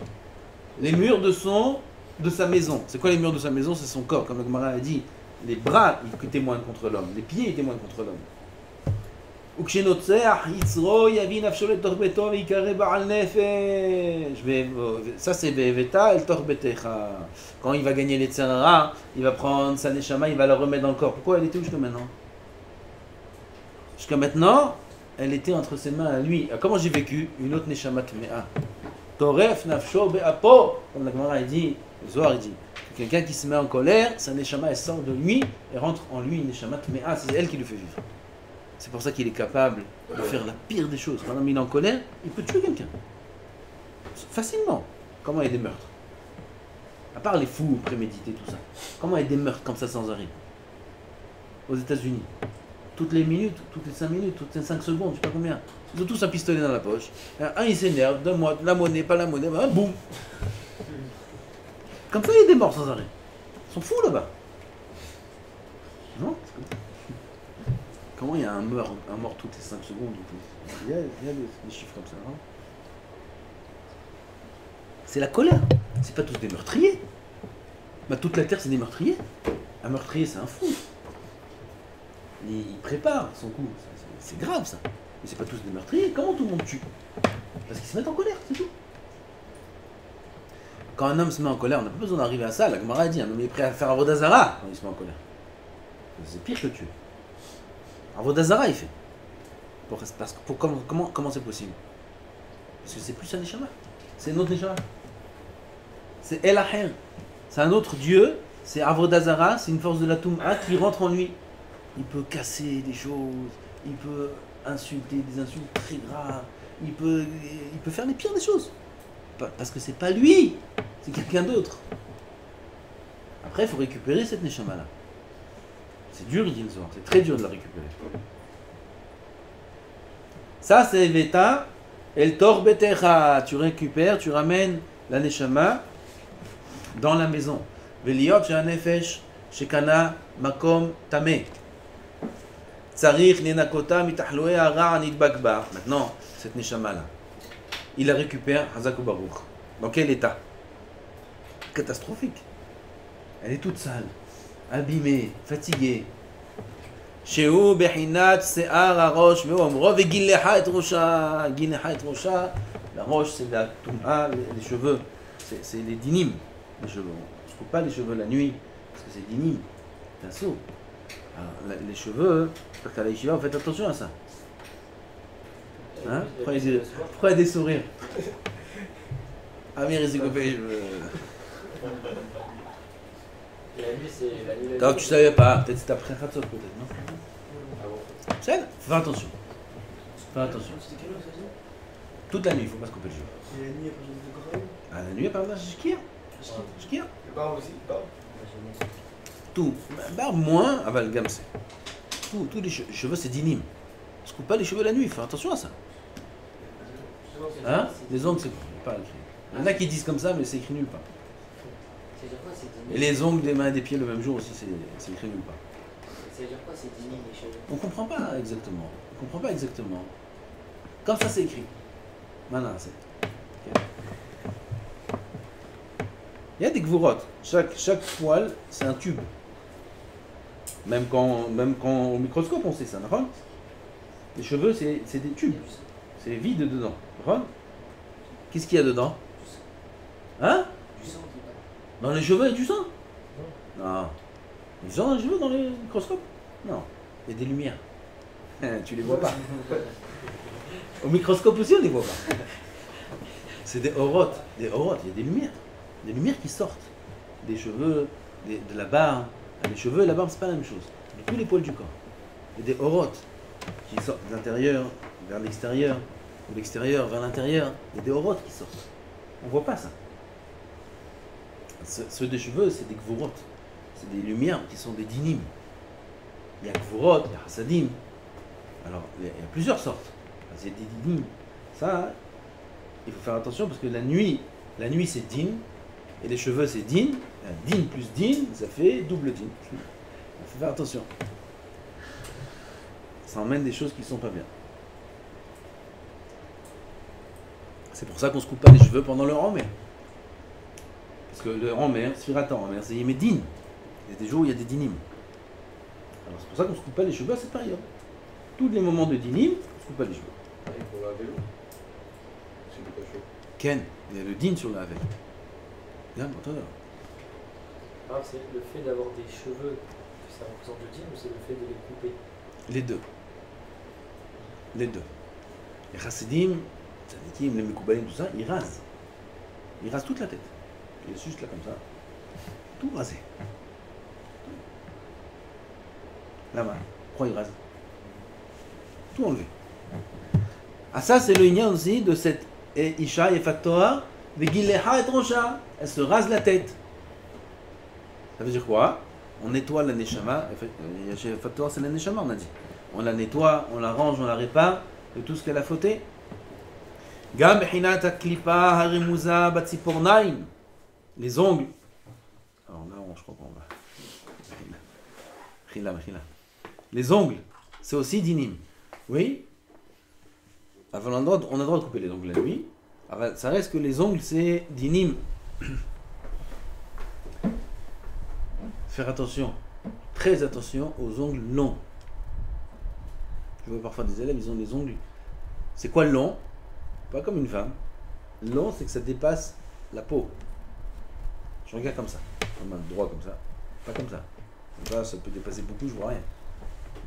Les murs de sa maison. C'est quoi les murs de sa maison? C'est son corps. Comme le Gemara a dit, les bras ils témoignent contre l'homme, les pieds ils témoignent contre l'homme. Ça c'est Veveta el Torbetecha. Quand il va gagner les Yetzer Hara, il va prendre sa neshama, il va la remettre dans le corps. Pourquoi elle était où jusqu'à maintenant? Jusqu'à maintenant, elle était entre ses mains à lui. Comment j'ai vécu? Une autre neshama tmea. Toref nafsho be'apo. Comme la Gemara dit, le Zohar il dit, quelqu'un qui se met en colère, sa neshama elle sort de lui et rentre en lui une neshama tmea. C'est elle qui le fait vivre. C'est pour ça qu'il est capable de faire la pire des choses. Quand il est en colère, il peut tuer quelqu'un. Facilement. Comment il y a des meurtres? À part les fous prémédités, tout ça. Comment il y a des meurtres comme ça sans arrêt? Aux États-Unis. Toutes les minutes, toutes les 5 minutes, toutes les 5 secondes, je sais pas combien. Ils ont tous un pistolet dans la poche. Un il s'énerve, donne-moi la monnaie, pas la monnaie, bah, boum. Comme ça, il y a des morts sans arrêt. Ils sont fous là-bas. Non? Comment il y a un mort toutes les 5 secondes? Il y a des chiffres comme ça. Hein? C'est la colère. C'est pas tous des meurtriers. Bah, toute la terre, c'est des meurtriers. Un meurtrier, c'est un fou. Il prépare son coup. C'est grave, ça. Mais c'est pas tous des meurtriers. Comment tout le monde tue? Parce qu'ils se mettent en colère, c'est tout. Quand un homme se met en colère, on n'a pas besoin d'arriver à ça. La Gemara dit, un homme est prêt à faire Avodah Zarah quand il se met en colère. C'est pire que tuer. Avodah Zarah, il fait. Comment c'est possible? Parce que c'est plus un Neshama. C'est un autre Neshama. C'est El Aher. C'est un autre Dieu. C'est Avodah Zarah. C'est une force de la Toum'a qui rentre en lui. Il peut casser des choses. Il peut insulter des insultes très graves. Il peut faire les pires des choses. Parce que c'est pas lui. C'est quelqu'un d'autre. Après, il faut récupérer cette Neshama là. C'est dur, il dit le soir. C'est très dur de la récupérer. Ça, c'est Veta. El Torbetecha. Tu récupères, tu ramènes la Neshama dans la maison. Veliot she'anefesh shekana makom tameh. Tsarich lenakota mitahloe hara nidbak bar. Maintenant, cette Neshama là, il la récupère, Hazak Baruch. Dans quel état? Catastrophique. Elle est toute sale, abîmée, fatiguée. Sheu bechinat se'ar harosh ve'omro vegileha et rosha. Gileha et rosha. La roche, c'est la touma, les cheveux. C'est les dinim, les cheveux. Je ne coupe pas les cheveux la nuit, parce que c'est dinim. C'est un saut. Alors, les cheveux, parce qu'à la yeshiva, vous faites attention à ça. Hein? Pourquoi il y a des sourires? Amir, il s'est coupé. La nuit, c'est la nuit. Donc, tu savais pas, peut-être c'était après Khatsot, peut-être, non? Ah bon? C'est ça? Fais attention. Fais attention. C'était quelle heure, ça dit? Toute la nuit, il ne faut pas se couper le cheveu. Et la nuit, après, j'ai de Corail. Ah, la nuit, par exemple, Shkir. Shkir. Le bar aussi, le bar. Tout. Barbe moins, aval gamse. Tous les cheveux, c'est dinim. On se coupe pas les cheveux la nuit, fais attention à ça. Hein? Les ongles, c'est pas écrit. Il y en a qui disent comme ça, mais c'est écrit nulle part. C'est dire quoi, c'est Et dîner? les ongles des mains et des pieds le même jour aussi, c'est écrit nulle part. C'est dire quoi, c'est dîner, les cheveux? On comprend pas exactement. On comprend pas exactement. Comme ça, c'est écrit. Maintenant, c'est. Ok. Il y a des gvurotes. Chaque poil, c'est un tube. Même quand au microscope, on sait ça, d'accord? Les cheveux, c'est des tubes. C'est vide dedans, d'accord? Qu'est-ce qu'il y a dedans? Hein? Du sang qui passe. Dans les cheveux, il y a du sang? Non. Du sang dans les cheveux, dans les microscopes? Non. Il y a des lumières. Tu les vois pas. Au microscope aussi, on les voit pas. C'est des orotes. Des orotes, il y a des lumières. Des lumières qui sortent. Des cheveux, de la barbe. Les cheveux et la barbe, c'est pas la même chose. De tous les poils du corps. Il y a des orotes qui sortent de l'intérieur vers l'extérieur, ou de l'extérieur vers l'intérieur. Il y a des orotes qui sortent. On voit pas ça. Ceux des cheveux, c'est des gvurotes. C'est des lumières qui sont des dinim. Il y a gvurotes, il y a hasadim. Alors, il y a plusieurs sortes. Il y a des dinim. Ça, il faut faire attention parce que la nuit c'est din. Et les cheveux, c'est din. Din plus din, ça fait double din. Il faut faire attention. Ça emmène des choses qui ne sont pas bien. C'est pour ça qu'on ne se coupe pas les cheveux pendant le Romer. Parce que le Romer, Sfirata Romer, c'est Yémé din. Il y a des jours où il y a des dinim. Alors c'est pour ça qu'on ne se coupe pas les cheveux à cette période. Tous les moments de dinim, on ne se coupe pas les cheveux. Et pour laver l'eau, c'est pas chaud. Ken, il y a le din sur la avec. Regarde, attends. Alors, c'est le fait d'avoir des cheveux que ça représente le dîme ou c'est le fait de les couper? Les deux. Les deux. Les chassidim, tzadikim, les mekoubalim, tout ça, ils rasent. Ils rasent toute la tête. Ils laissent juste là comme ça. Tout rasé. Là-bas. Pourquoi ils rasent? Tout enlevé. Ah ça, c'est le lien aussi de cette Isha et Fatoa, Vegileha et Rosha. Elle se rase la tête. Ça veut dire quoi? On nettoie la neshama. Fatoa, c'est la neshama, on a dit. On la nettoie, on la range, on la répare de tout ce qu'elle a fauté. Gam bechinat aklipa harimuza batsipornaim. Les ongles. Alors là, je crois qu'on va. Les ongles, c'est aussi dinim. Oui. On a le droit de couper les ongles la nuit. Alors, ça reste que les ongles, c'est dinim. Faire attention. Très attention aux ongles longs. Je vois parfois des élèves, ils ont des ongles. C'est quoi long? Pas comme une femme. Long, c'est que ça dépasse la peau. Je regarde comme ça. Comme un droit comme ça. Pas comme ça. Comme ça peut dépasser beaucoup, je vois rien.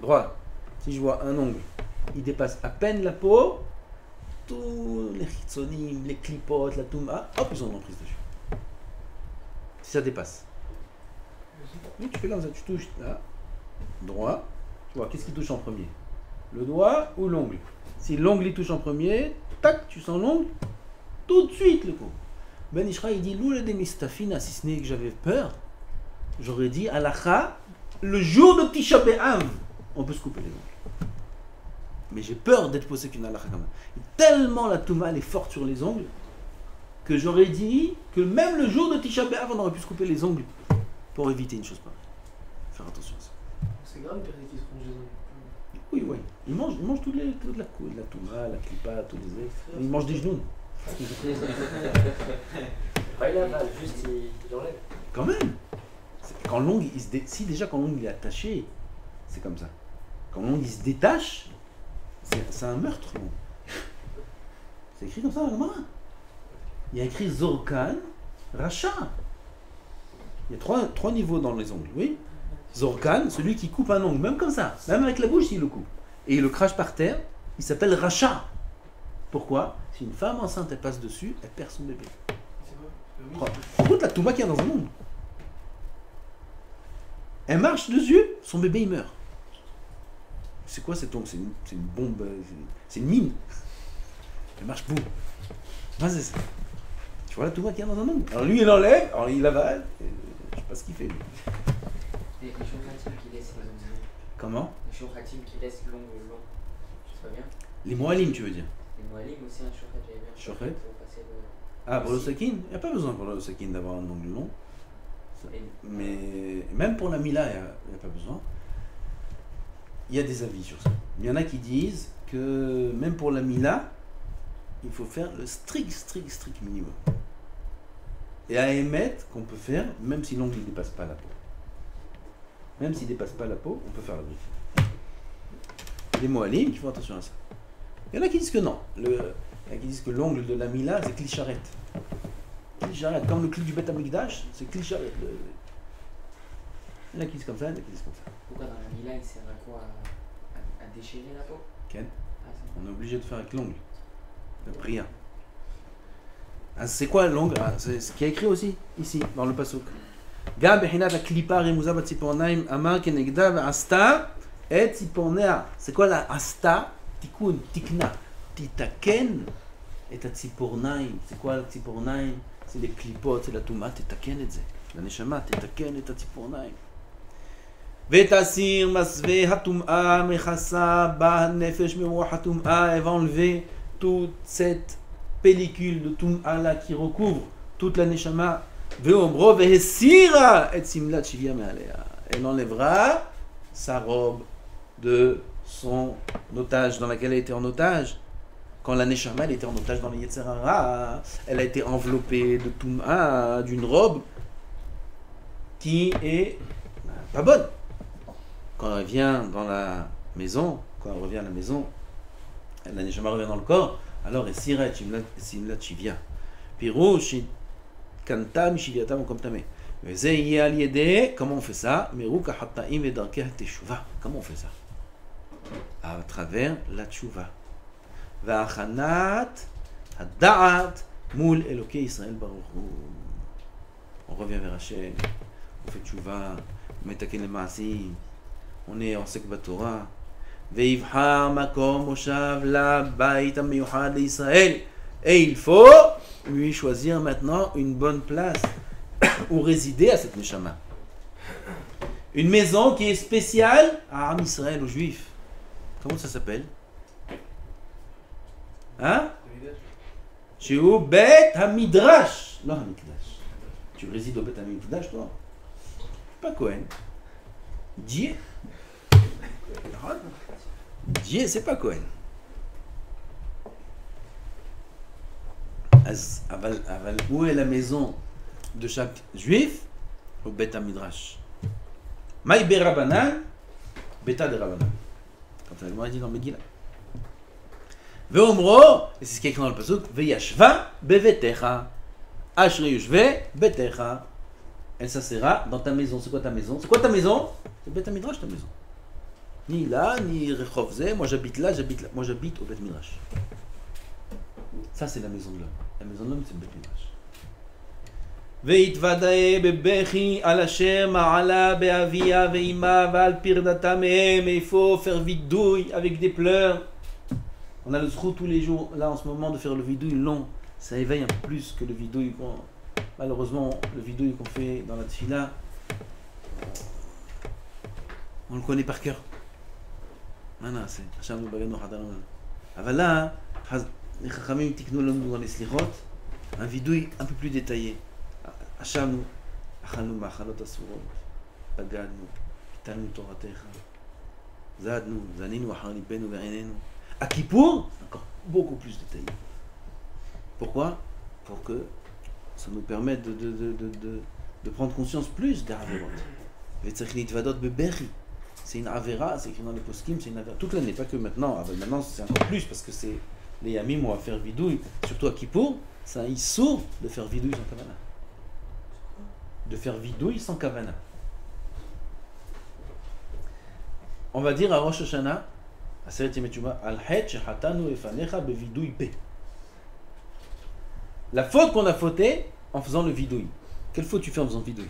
Droit. Si je vois un ongle, il dépasse à peine la peau, tous les chitsonim, les clipotes, la touma, hop, ils ont une emprise dessus. Si ça dépasse. Oui, tu fais comme ça, tu touches là, droit, tu vois, qu'est-ce qui touche en premier? Le doigt ou l'ongle? Si l'ongle il touche en premier, tac, tu sens l'ongle, tout de suite le coup. Ben Ishra il dit, l'oula de mistafina, si ce n'est que j'avais peur, j'aurais dit, halakha, le jour de Tisha B'Av, on peut se couper les ongles. Mais j'ai peur d'être posé qu'une halakha quand même. Et tellement la touma elle est forte sur les ongles, que j'aurais dit que même le jour de Tisha B'Av, on aurait pu se couper les ongles pour éviter une chose pareille. Faire attention à ça. C'est grave, une personne qui se ronge les ongles. Oui, oui. Ils mangent toute la couille, la touma, la clipa, tous les œufs. Ils mangent des genoux. Pas il avale, juste il enlève. Quand même. Quand l'ongle, si déjà quand l'ongle est attaché, c'est comme ça. Quand l'ongle il se détache, c'est un meurtre. Bon. C'est écrit comme ça dans la main. Il y a écrit Zorkan, Racha. Il y a trois niveaux dans les ongles, oui. Zorkan, celui qui coupe un ongle, même comme ça, même avec la bouche, il le coupe. Et il le crache par terre, il s'appelle Racha. Pourquoi? Si une femme enceinte, elle passe dessus, elle perd son bébé. C'est vrai. Écoute la touma qu'il y a dans un ongle. Elle marche dessus, son bébé il meurt. C'est quoi cet ongle? C'est une bombe, c'est une mine. Elle marche boum. C'est ça. Tu vois la touma qu'il y a dans un ongle? Alors lui il enlève, alors il avale, je sais pas ce qu'il fait lui. Les shohatim qui laissent les ongles longs. Comment? Les shohatim qui laissent l'ongle long. C'est pas bien. Les moalim tu veux dire? Les moalim aussi, un shohat, j'avais bien. Shochet? Pour passer le. Ah, pour le sakin? Il n'y a pas besoin pour le sakin d'avoir un ongle long. Mais même pour la mila, il n'y a pas besoin. Il y a des avis sur ça. Il y en a qui disent que même pour la mila, il faut faire le strict minimum. Et à émettre qu'on peut faire, même si l'ongle ne dépasse pas la peau. Même s'il ne dépasse pas la peau, on peut faire la griffe. Les moalim, il faut attention à ça. Il y en a qui disent que non. Il y en a qui disent que l'ongle de la mila, c'est clicharet. Clicharet, comme le clé du Beth Amikdash, c'est clicharet. Il y en a qui disent comme ça, il y en a qui disent comme ça. Pourquoi dans la mila il sert à quoi? À déchirer la peau? Ken, Ah, c'est on est obligé de faire avec l'ongle. La prière. Ah, c'est quoi l'ongle? Ah, c'est ce qui est écrit aussi, ici, dans le pasuk. Gab behinat aklipa rimuza batzipornaim amar kenegda ve'asta et tzipornea. C'est quoi la asta? Tikun, tikna. Titaken et tzipornaim. C'est quoi la tzipornaim? C'est les clipotes, c'est la touma, titaken et ze. La neshama, titaken et tzipornaim. Vetasir masve hatum'a mechassa ba nefesh meruach hatum'a. Elle va enlever toute cette pellicule de tum'a là qui recouvre toute la neshama. Ve'ombro vehesira et simlat shivia me'alea. Elle enlèvera sa robe de son otage dans laquelle elle était en otage. Quand la neshama elle était en otage dans le Yetzer Hara, elle a été enveloppée de tum'a, d'une robe qui est pas bonne. Quand elle vient dans la maison, quand elle revient à la maison, la neshama revient dans le corps, alors elle siret simlat shivia. Pirouche kanta mishiviatam comme tamé. Comment on fait ça? Comment on fait ça? À travers la tchouva. Va'achanat hada'at moul Elokei Israël baruch hu. On revient vers Hachem, on fait tchouva, on metaken le ma'asim, on est en sek batora. Ve'ivhar makom moshav la bait amiyuchad l'Israël. Et il faut lui choisir maintenant une bonne place où résider à cette neshama. Une maison qui est spéciale à Am Israël, aux Juifs. Comment ça s'appelle? Hein? Chez où? Bet Hamidrash. Non, Hamikdash. Tu résides au Bet Hamidrash, toi? Pas Cohen. Dieu. Dieu, c'est pas Cohen. Où est la maison de chaque juif? Au Bet Hamidrash. Maï berabanan, beta de rabanan. Quand elle m'a dit dans Megillah. Veomro, et c'est ce qui est écrit dans le pasuk, veyashva bevetecha. Ashre yushve betecha. Elle s'assera dans ta maison. C'est quoi ta maison? C'est quoi ta maison? C'est Bet Midrash ta maison. Ni là, ni Rechov Zeh. Moi j'habite là, moi j'habite au Bet Midrash. Ça c'est la maison de l'homme. La maison de l'homme c'est le Bet Midrash. Ve'itvadae bebechi al Hashem ma'ala be'avia ve'ima va'al pirdata mehem. Et il faut faire vidouille avec des pleurs. On a le trou tous les jours, là en ce moment, de faire le vidouille long. Ça éveille un peu plus que le vidouille qu'on... Malheureusement, le vidouille qu'on fait dans la tfila, on le connaît par cœur. Maintenant, c'est Hacham nous bagano hadanon. Avala, les chachamim tiknou l'homme dans les slichot, un vidouille un peu plus détaillé. Hacham nous, achalnu ma'achalot asurot, bagadnu, pitalnu toratecha, zadnu, zaninu achar lipenu ve'enenu. À Kippour, encore beaucoup plus détaillé. Pourquoi? Pour que ça nous permet de prendre conscience plus d'Averot. C'est une Avera, c'est écrit dans les poskim, c'est une Avera. Toute l'année, pas que maintenant. Maintenant, c'est encore plus parce que c'est les Yamim on va faire vidouille, surtout à Kippour, c'est un issour de faire vidouille sans kavana. De faire vidouille sans kavana. On va dire à Rosh Hashanah, à Seret Yemetuma, Al-Het Shehatanu Efanecha Bevidouille P. La faute qu'on a fautée en faisant le vidouille. Quelle faute tu fais en faisant vidouille?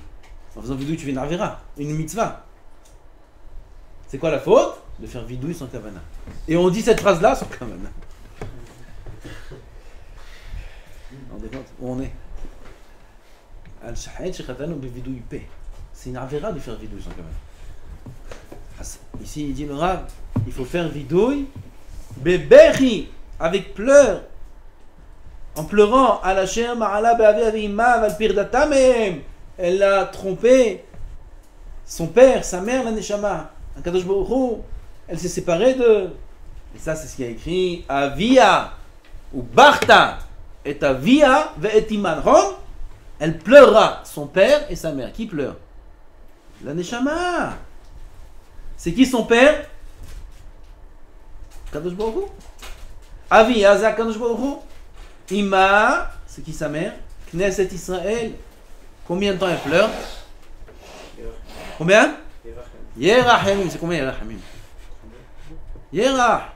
En faisant vidouille, tu fais une avera, une mitzvah. C'est quoi la faute? De faire vidouille sans kavana. Et on dit cette phrase-là sans kavana. On rendez compte où on est? Al-Shahed Shechatanu Bevidouille P. C'est une avera de faire vidouille sans kavana. Ici, il dit le Rav, il faut faire vidouille, bebechi, avec pleurs. En pleurant, à la chair, ma'ala be'avi avima, val pirdata mehem. Elle a trompé son père, sa mère, la neshama. Un kadosh baruch hu, elle s'est séparée d'eux. Et ça, c'est ce qu'il y a écrit. Avia, ou barta, et avia, ve'et iman. Elle pleura son père et sa mère. Qui pleure? La neshama. C'est qui son père? Kadosh baruch hu. Avia, c'est Kadosh baruch hu. Ima, c'est qui sa mère? Knesset Israël. Combien de temps elle pleure? Combien? Yerachemim. C'est combien Yerachemim? Yerach.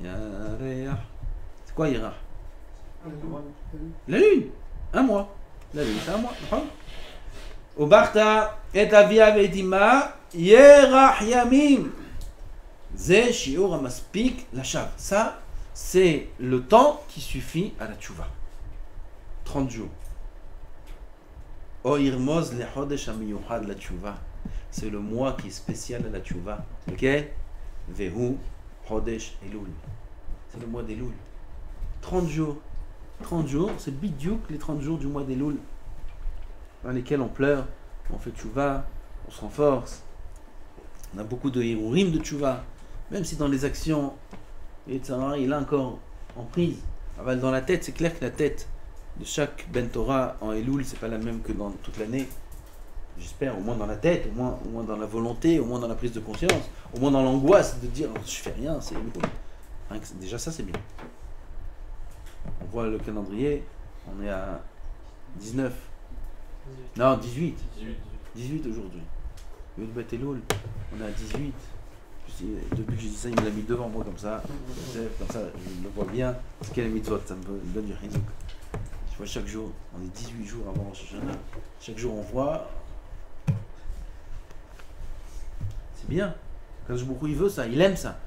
Yareach. C'est quoi Yerach? La lune. Un mois. La lune, c'est un mois. Ubarta et avia et ima Yerach yamim. Ze shiur amaspik lashav. Ça, c'est le temps qui suffit à la tchouva. 30 jours. O irmoz le chodesh amiyuchad la tchouva. C'est le mois qui est spécial à la tchouva. Lequel? Vehu chodesh elul. C'est le mois d'Elul. 30 jours. 30 jours, c'est bidiouk les 30 jours du mois d'Elul. Dans lesquels on pleure, on fait tchouva, on se renforce. On a beaucoup de hirurim de tchouva. Même si dans les actions, il est encore en prise. Dans la tête, c'est clair que la tête de chaque Ben Torah en Elul, c'est pas la même que dans toute l'année. J'espère, au moins dans la tête, au moins dans la volonté, au moins dans la prise de conscience, au moins dans l'angoisse de dire je fais rien, c'est Elul. Déjà ça c'est bien. On voit le calendrier, on est à 19. Non, 18. 18 aujourd'hui. Yud-Bet Elul, on est à 18. Depuis que j'ai dit ça, il me l'a mis devant moi comme ça, je le vois bien. C'est quelle mitzvot, ça me donne du chizuk. Je vois chaque jour, on est 18 jours avant Rosh Hashanah. Chaque jour on voit. C'est bien. Quand beaucoup il veut ça, il aime ça.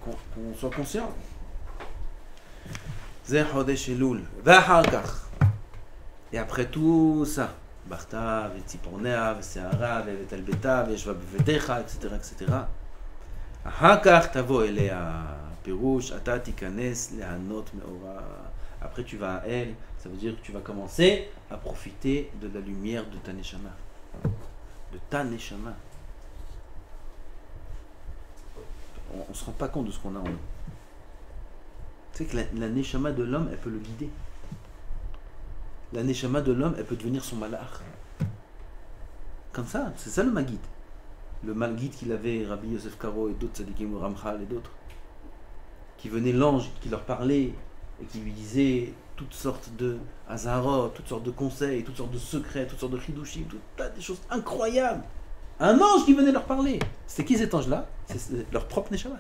Qu'on soit conscient. Zeh Chodesh Elul, V'achar-kach. Et après tout ça, Barta, V'tzipornea, V'seara, V'etalbeta, V'yeshva b'vetecha, etc., etc. Après tu vas à elle, ça veut dire que tu vas commencer à profiter de la lumière de ta neshama. De ta neshama. On ne se rend pas compte de ce qu'on a en nous. Tu sais que la neshama de l'homme, elle peut le guider. La neshama de l'homme, elle peut devenir son malach. Comme ça, c'est ça le magid. le Malguide qu'il avait, Rabbi Yosef Karo et d'autres tzadikim, Ramchal et d'autres, qui venait l'ange, qui leur parlait et qui lui disait toutes sortes de hazarot, toutes sortes de conseils, toutes sortes de secrets, toutes sortes de chidushim, tout tas des choses incroyables. Un ange qui venait leur parler. C'était qui cet ange-là? C'est leur propre Neshama.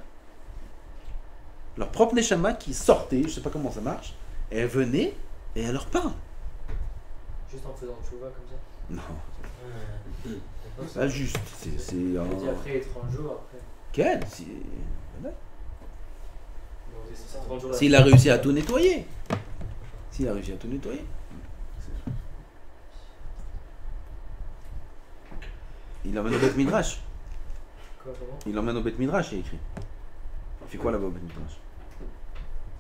Leur propre Neshama qui sortait, je ne sais pas comment ça marche, et elle venait et elle leur parle. Juste en faisant tchouva comme ça. Non, Non, pas juste. C'est Il dit après les 30 jours, après. Quel Bon, c'est 30 jours là. S'il a réussi à tout nettoyer. S'il a réussi à tout nettoyer. Il l'emmène au Beth Midrash. Quoi, comment? Il l'emmène au Beth Midrash, il écrit. Il fait quoi là-bas au Beth Midrash?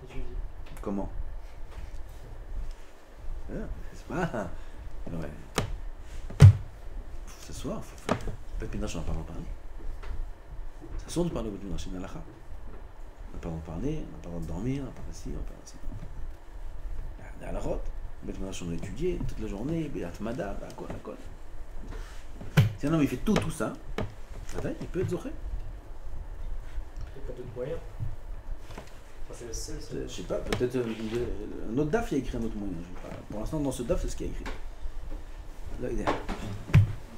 Étudie. Comment? C'est pas... Ouais. Faut s'asseoir. Beth Midrash, on n'a pas le droit de parler. S'asseoir de parler au Beth Midrash, c'est une halakha. On n'a pas le droit de parler, on n'a pas le droit de dormir, on n'a pas de ci, on n'a pas de ça. Il y a la route. Beth Midrash, on a étudié toute la journée, Béat Mada, quoi. Si un homme il fait tout ça, il peut être zoché. Il n'y a pas d'autre moyen. Enfin, c'est le seul. Je sais pas, peut-être un autre DAF il a écrit un autre moyen. Je sais pas. Pour l'instant, dans ce DAF, c'est ce qu'il a écrit. Là, il est.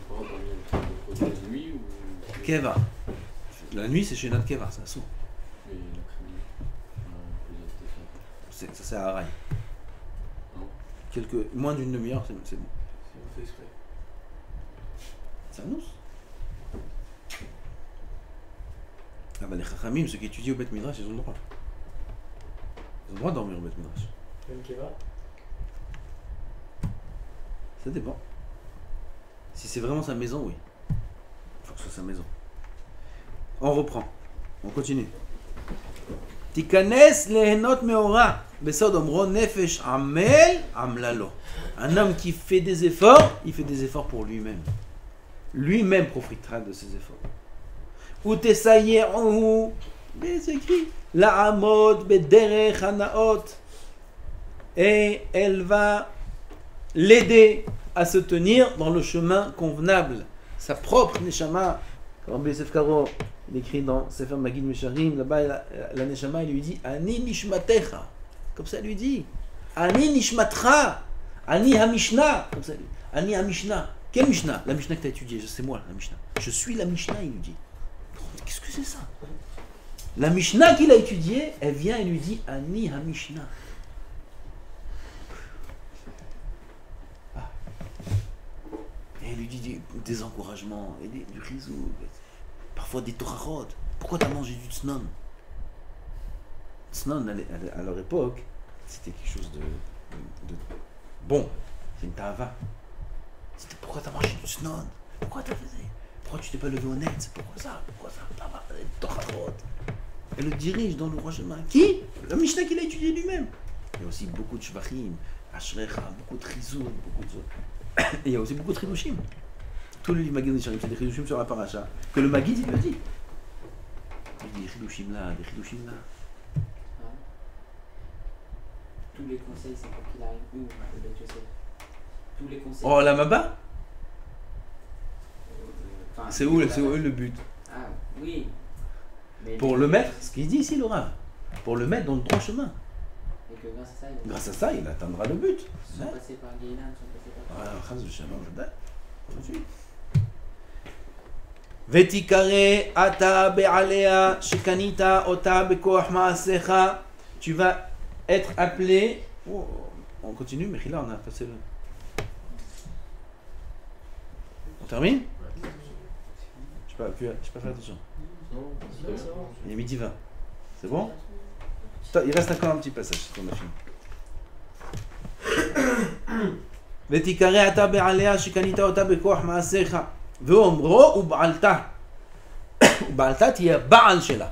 On peut dormir la nuit ou. Keva. La nuit, c'est chez Nat Keva, c'est un saut. Et l'après-midi. Ça, c'est à Araï. Non. Moins d'une demi-heure, c'est bon. C'est on fait exprès. C'est un nous. Ah bah les Chachamim, ceux qui étudient au Beth Midrash, ils ont le droit. Ils ont le droit de dormir au Beth Midrash. Même Keva. Ça dépend. Si c'est vraiment sa maison, oui. Il faut que ce soit sa maison. On reprend. On continue. Tikanes lehenot meora. Besod omro nefesh amel amlalo. Un homme qui fait des efforts, il fait des efforts pour lui-même. Lui-même profitera de ses efforts. Ou tesayehu. C'est écrit. La amod bederech hanaot. Et elle va l'aider à se tenir dans le chemin convenable. Sa propre neshama. Comme Rabbi Yosef Karo, il écrit dans Sefer Magid Mesharim, là-bas, la neshama, il lui dit Ani nishmatecha. Comme ça, il lui dit Ani nishmatra. Ani hamishna. Comme ça, Ani hamishna. Quelle Mishnah? La Mishnah que tu as étudiée, c'est moi la Mishnah. Je suis la Mishnah, il lui dit. Qu'est-ce que c'est ça? La Mishnah qu'il a étudiée, elle vient et lui dit Ani hamishna. Et elle lui dit des encouragements, et du rizou, parfois des torahot. Pourquoi tu as mangé du tsnon? Tsnon, à leur époque, c'était quelque chose de bon. C'est une tava. C'était pourquoi tu as mangé du tsnon? Pourquoi tu as fait? Pourquoi tu t'es pas levé au net? C'est pourquoi ça? Pourquoi ça? Des torahot. Elle le dirige dans le droit chemin. Qui? Le Mishnah qu'il a étudié lui-même. Il y a aussi beaucoup de shvachim, ashrecha, beaucoup de rizou, beaucoup de... Et il y a aussi beaucoup de chidushim. Tous les Magid Mesharim, c'est des chidushim sur la paracha. Que le Magid, il le dit. Il dit des chidushim là, des chidushim là. Tous les conseils, c'est pour qu'il arrive où, le Beth Yosef? Tous les conseils. Oh, la Maba? Enfin, C'est où le but? Ah, oui. Mais Pour le mettre, ce qu'il dit ici, le Rav. Pour le mettre dans le droit chemin. Et que Grâce à ça, il atteindra le but. Ils sont passés par Guénan, ils sont passés par... Voilà, Chaz v'Shalom, je Vetikare ata be'alea shekanita ota bekoach ma'asecha. Tu vas être appelé. Oh, on continue, mais là on a passé le. On termine? Je n'ai pas fait attention. Non, c'est bon. Il est midi 20. C'est bon? Il reste encore un petit passage, c'est qu'on a fini. ותקרא אתה בעליה שקנית אותה בכוח מעשיך ואומרו ובעלתה ובעלתה תהיה בעל שלה.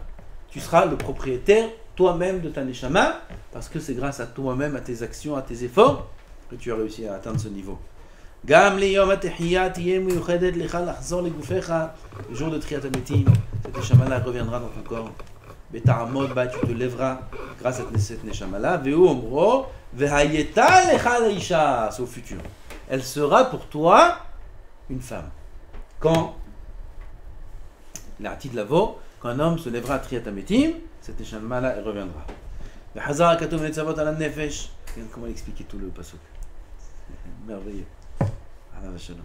Tu seras le propriétaire toi-même de ta neshama parce que c'est grâce à toi-même, à tes actions, à tes efforts que tu as réussi à atteindre ce niveau. גם ליום התחייה תהיה מיוחדת לך לחזור לגופך. Le jour de Triat HaMetim, cette neshama-là reviendra dans ton corps. בתעמוד בה, tu te lèveras grâce à cette neshama-là. והוא אומרו והייתה לך לאישה, c'est au futur. Elle sera pour toi une femme. Quand? L'artide lavo, quand un homme se lèvera à Triat Ametim, cet échannement-là, il reviendra. Le Hazar Katoum Netzavot ala Nefesh. Comment expliquer tout le pasuk? Merveilleux. Allah shalom.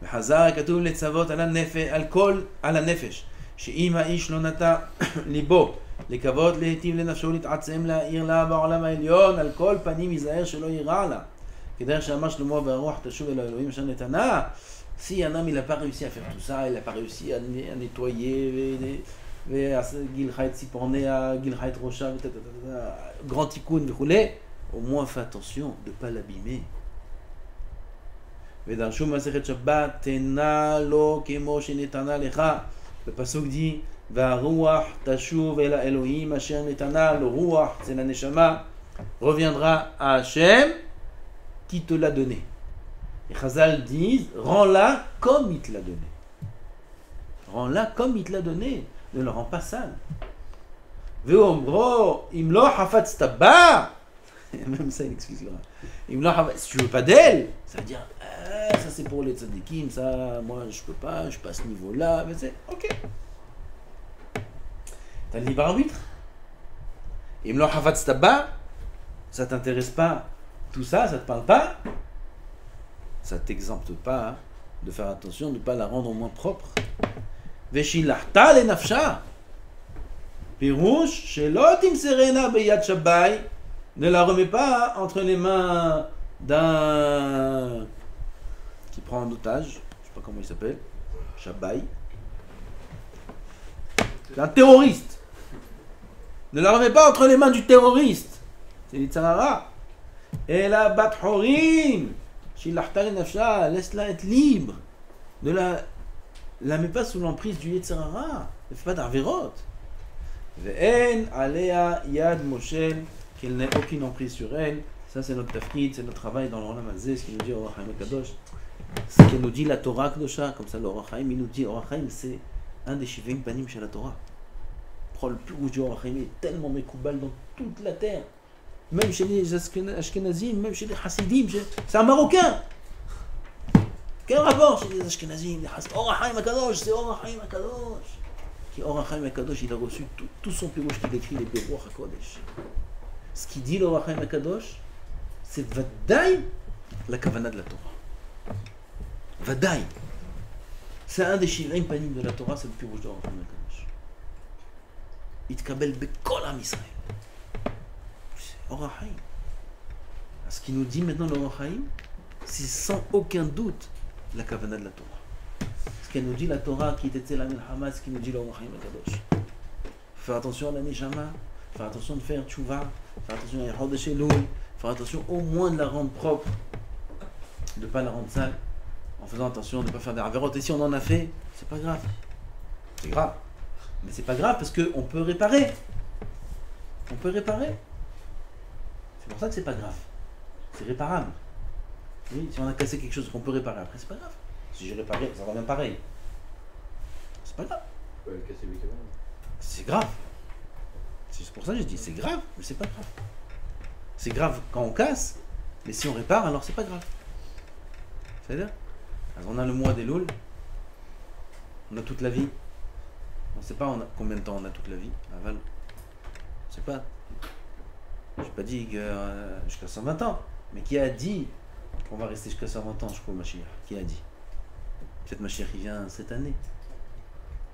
Le Hazar Katoum Netzavot ala Nefesh, Alkol ala Nefesh. שאם האיש לא נטע ליבו לכבוד להיטיב לנפשו להתעצם להעיר לה בעולם העליון, על כל פנים ייזהר שלא יירע לה. כדרך שאמר שלמה והרוח תשוב אל האלוהים אשר נתנה. Si un homme il n'a pas réussi à faire tout ça, il n'a pas réussi à nettoyer, Gilchait Sipornea, Gilchait Rocha, grand tikkun, au moins fais attention de ne pas l'abîmer. ודרשו מסכת שבת, תנה לו כמו שנתנה לך. Le pasuk dit, והרוח תשוב אל האלוהים אשר נתנה לו. רוח, c'est la neshama, reviendra à Hachem qui te l'a donné. Et Chazal disent, rends-la comme il te l'a donné. Rends-la comme il te l'a donné. Ne le rends pas sale. Ve'omro, imlo hafatz taba. Même ça, il explique là. Si tu veux pas d'elle, ça veut dire, ça c'est pour les tzadikim, ça, moi je peux pas, je suis pas à ce niveau-là. Mais c'est, ok. T'as le libre arbitre. Imlo hafatz taba, ça t'intéresse pas. Tout ça, ça te parle pas. Ça t'exempte pas de faire attention, de ne pas la rendre moins propre. Veshilachta le nafsha. Pirouche, shelo timserena beyad shabbai. Ne la remets pas entre les mains d'un qui prend en otage, je sais pas comment il s'appelle, Shabbai. Un terroriste. Ne la remets pas entre les mains du terroriste. C'est l'Itzarara. Et la Bathorim. Laisse-la être libre. Ne la mets pas sous l'emprise du Yetzirara. Ne fais pas d'arvérot. Ve'en alea yad moshel, qu'elle n'ait aucune emprise sur elle. Ça c'est notre tafkid, c'est notre travail dans le Olam Hazeh, ce qui nous dit Orach Chaim Kadosh. Ce qui nous dit la Torah Kedosha, comme ça le Orach Chaim, il nous dit Orach Chaim c'est un des Shivim Panim chez la Torah. Le plus rouge du Orach Chaim est tellement mékoubal dans toute la terre. Même chez les Ashkenazim, même chez les Hasidim, c'est un Marocain. Quel rapport chez les Ashkenazim, les Hasidim? Orach Chaim HaKadosh, c'est Orach Chaim HaKadosh. Qui Orach Chaim HaKadosh, il a reçu tout son pirouche qu'il écrit, les Beruach HaKodesh. Ce qu'il dit l'Orach Chaim HaKadosh, c'est Vadaï, la Kavana de la Torah. Vadaï. C'est un des Shivim Panim de la Torah, c'est le pirouche d'Orach Chaim HaKadosh. Itkabel Bekol Am Israël. Orach Chaim. Ce qu'il nous dit maintenant l'Orach Chaim, c'est sans aucun doute la Kavana de la Torah. Ce qu'elle nous dit la Torah qui était la Milhama, ce qu'il nous dit l'Orach Chaim HaKadosh. Faire attention à la Neshama, faire attention de faire tchouva, faire attention à Yahod Sheloul, faire attention au moins de la rendre propre, de ne pas la rendre sale, en faisant attention de ne pas faire des avérotes. Et si on en a fait, c'est pas grave. C'est grave. Mais c'est pas grave parce qu'on peut réparer. On peut réparer. C'est pour ça que c'est pas grave. C'est réparable. Oui, si on a cassé quelque chose qu'on peut réparer après, c'est pas grave. Si j'ai réparé, ça revient pareil. C'est pas grave. C'est grave. C'est pour ça que je dis c'est grave, mais c'est pas grave. C'est grave quand on casse, mais si on répare, alors c'est pas grave. C'est-à-dire, on a le mois des Loul, on a toute la vie. On ne sait pas combien de temps on a toute la vie à Val. On ne sait pas. Je n'ai pas dit que jusqu'à 120 ans. Mais qui a dit qu'on va rester jusqu'à 120 ans jusqu'au Mashiach? Qui a dit? Peut-être Mashiach il vient cette année.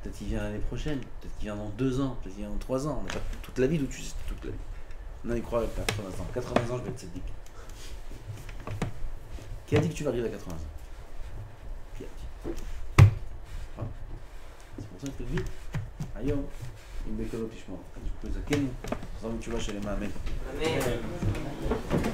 Peut-être qu'il vient l'année prochaine. Peut-être qu'il vient dans 2 ans. Peut-être qu'il vient dans 3 ans. On n'a pas toute la vie d'où tu sais toute la vie. Non, il croit à 80 ans. 80 ans, je vais être tzaddik. Qui a dit que tu vas arriver à 80 ans? Qui a dit? Hein? C'est pour ça que je te dis. Ayom. אם בקלות תשמור. אז הוא זקן, חזרנו תשובה של אמא אמן. אמן.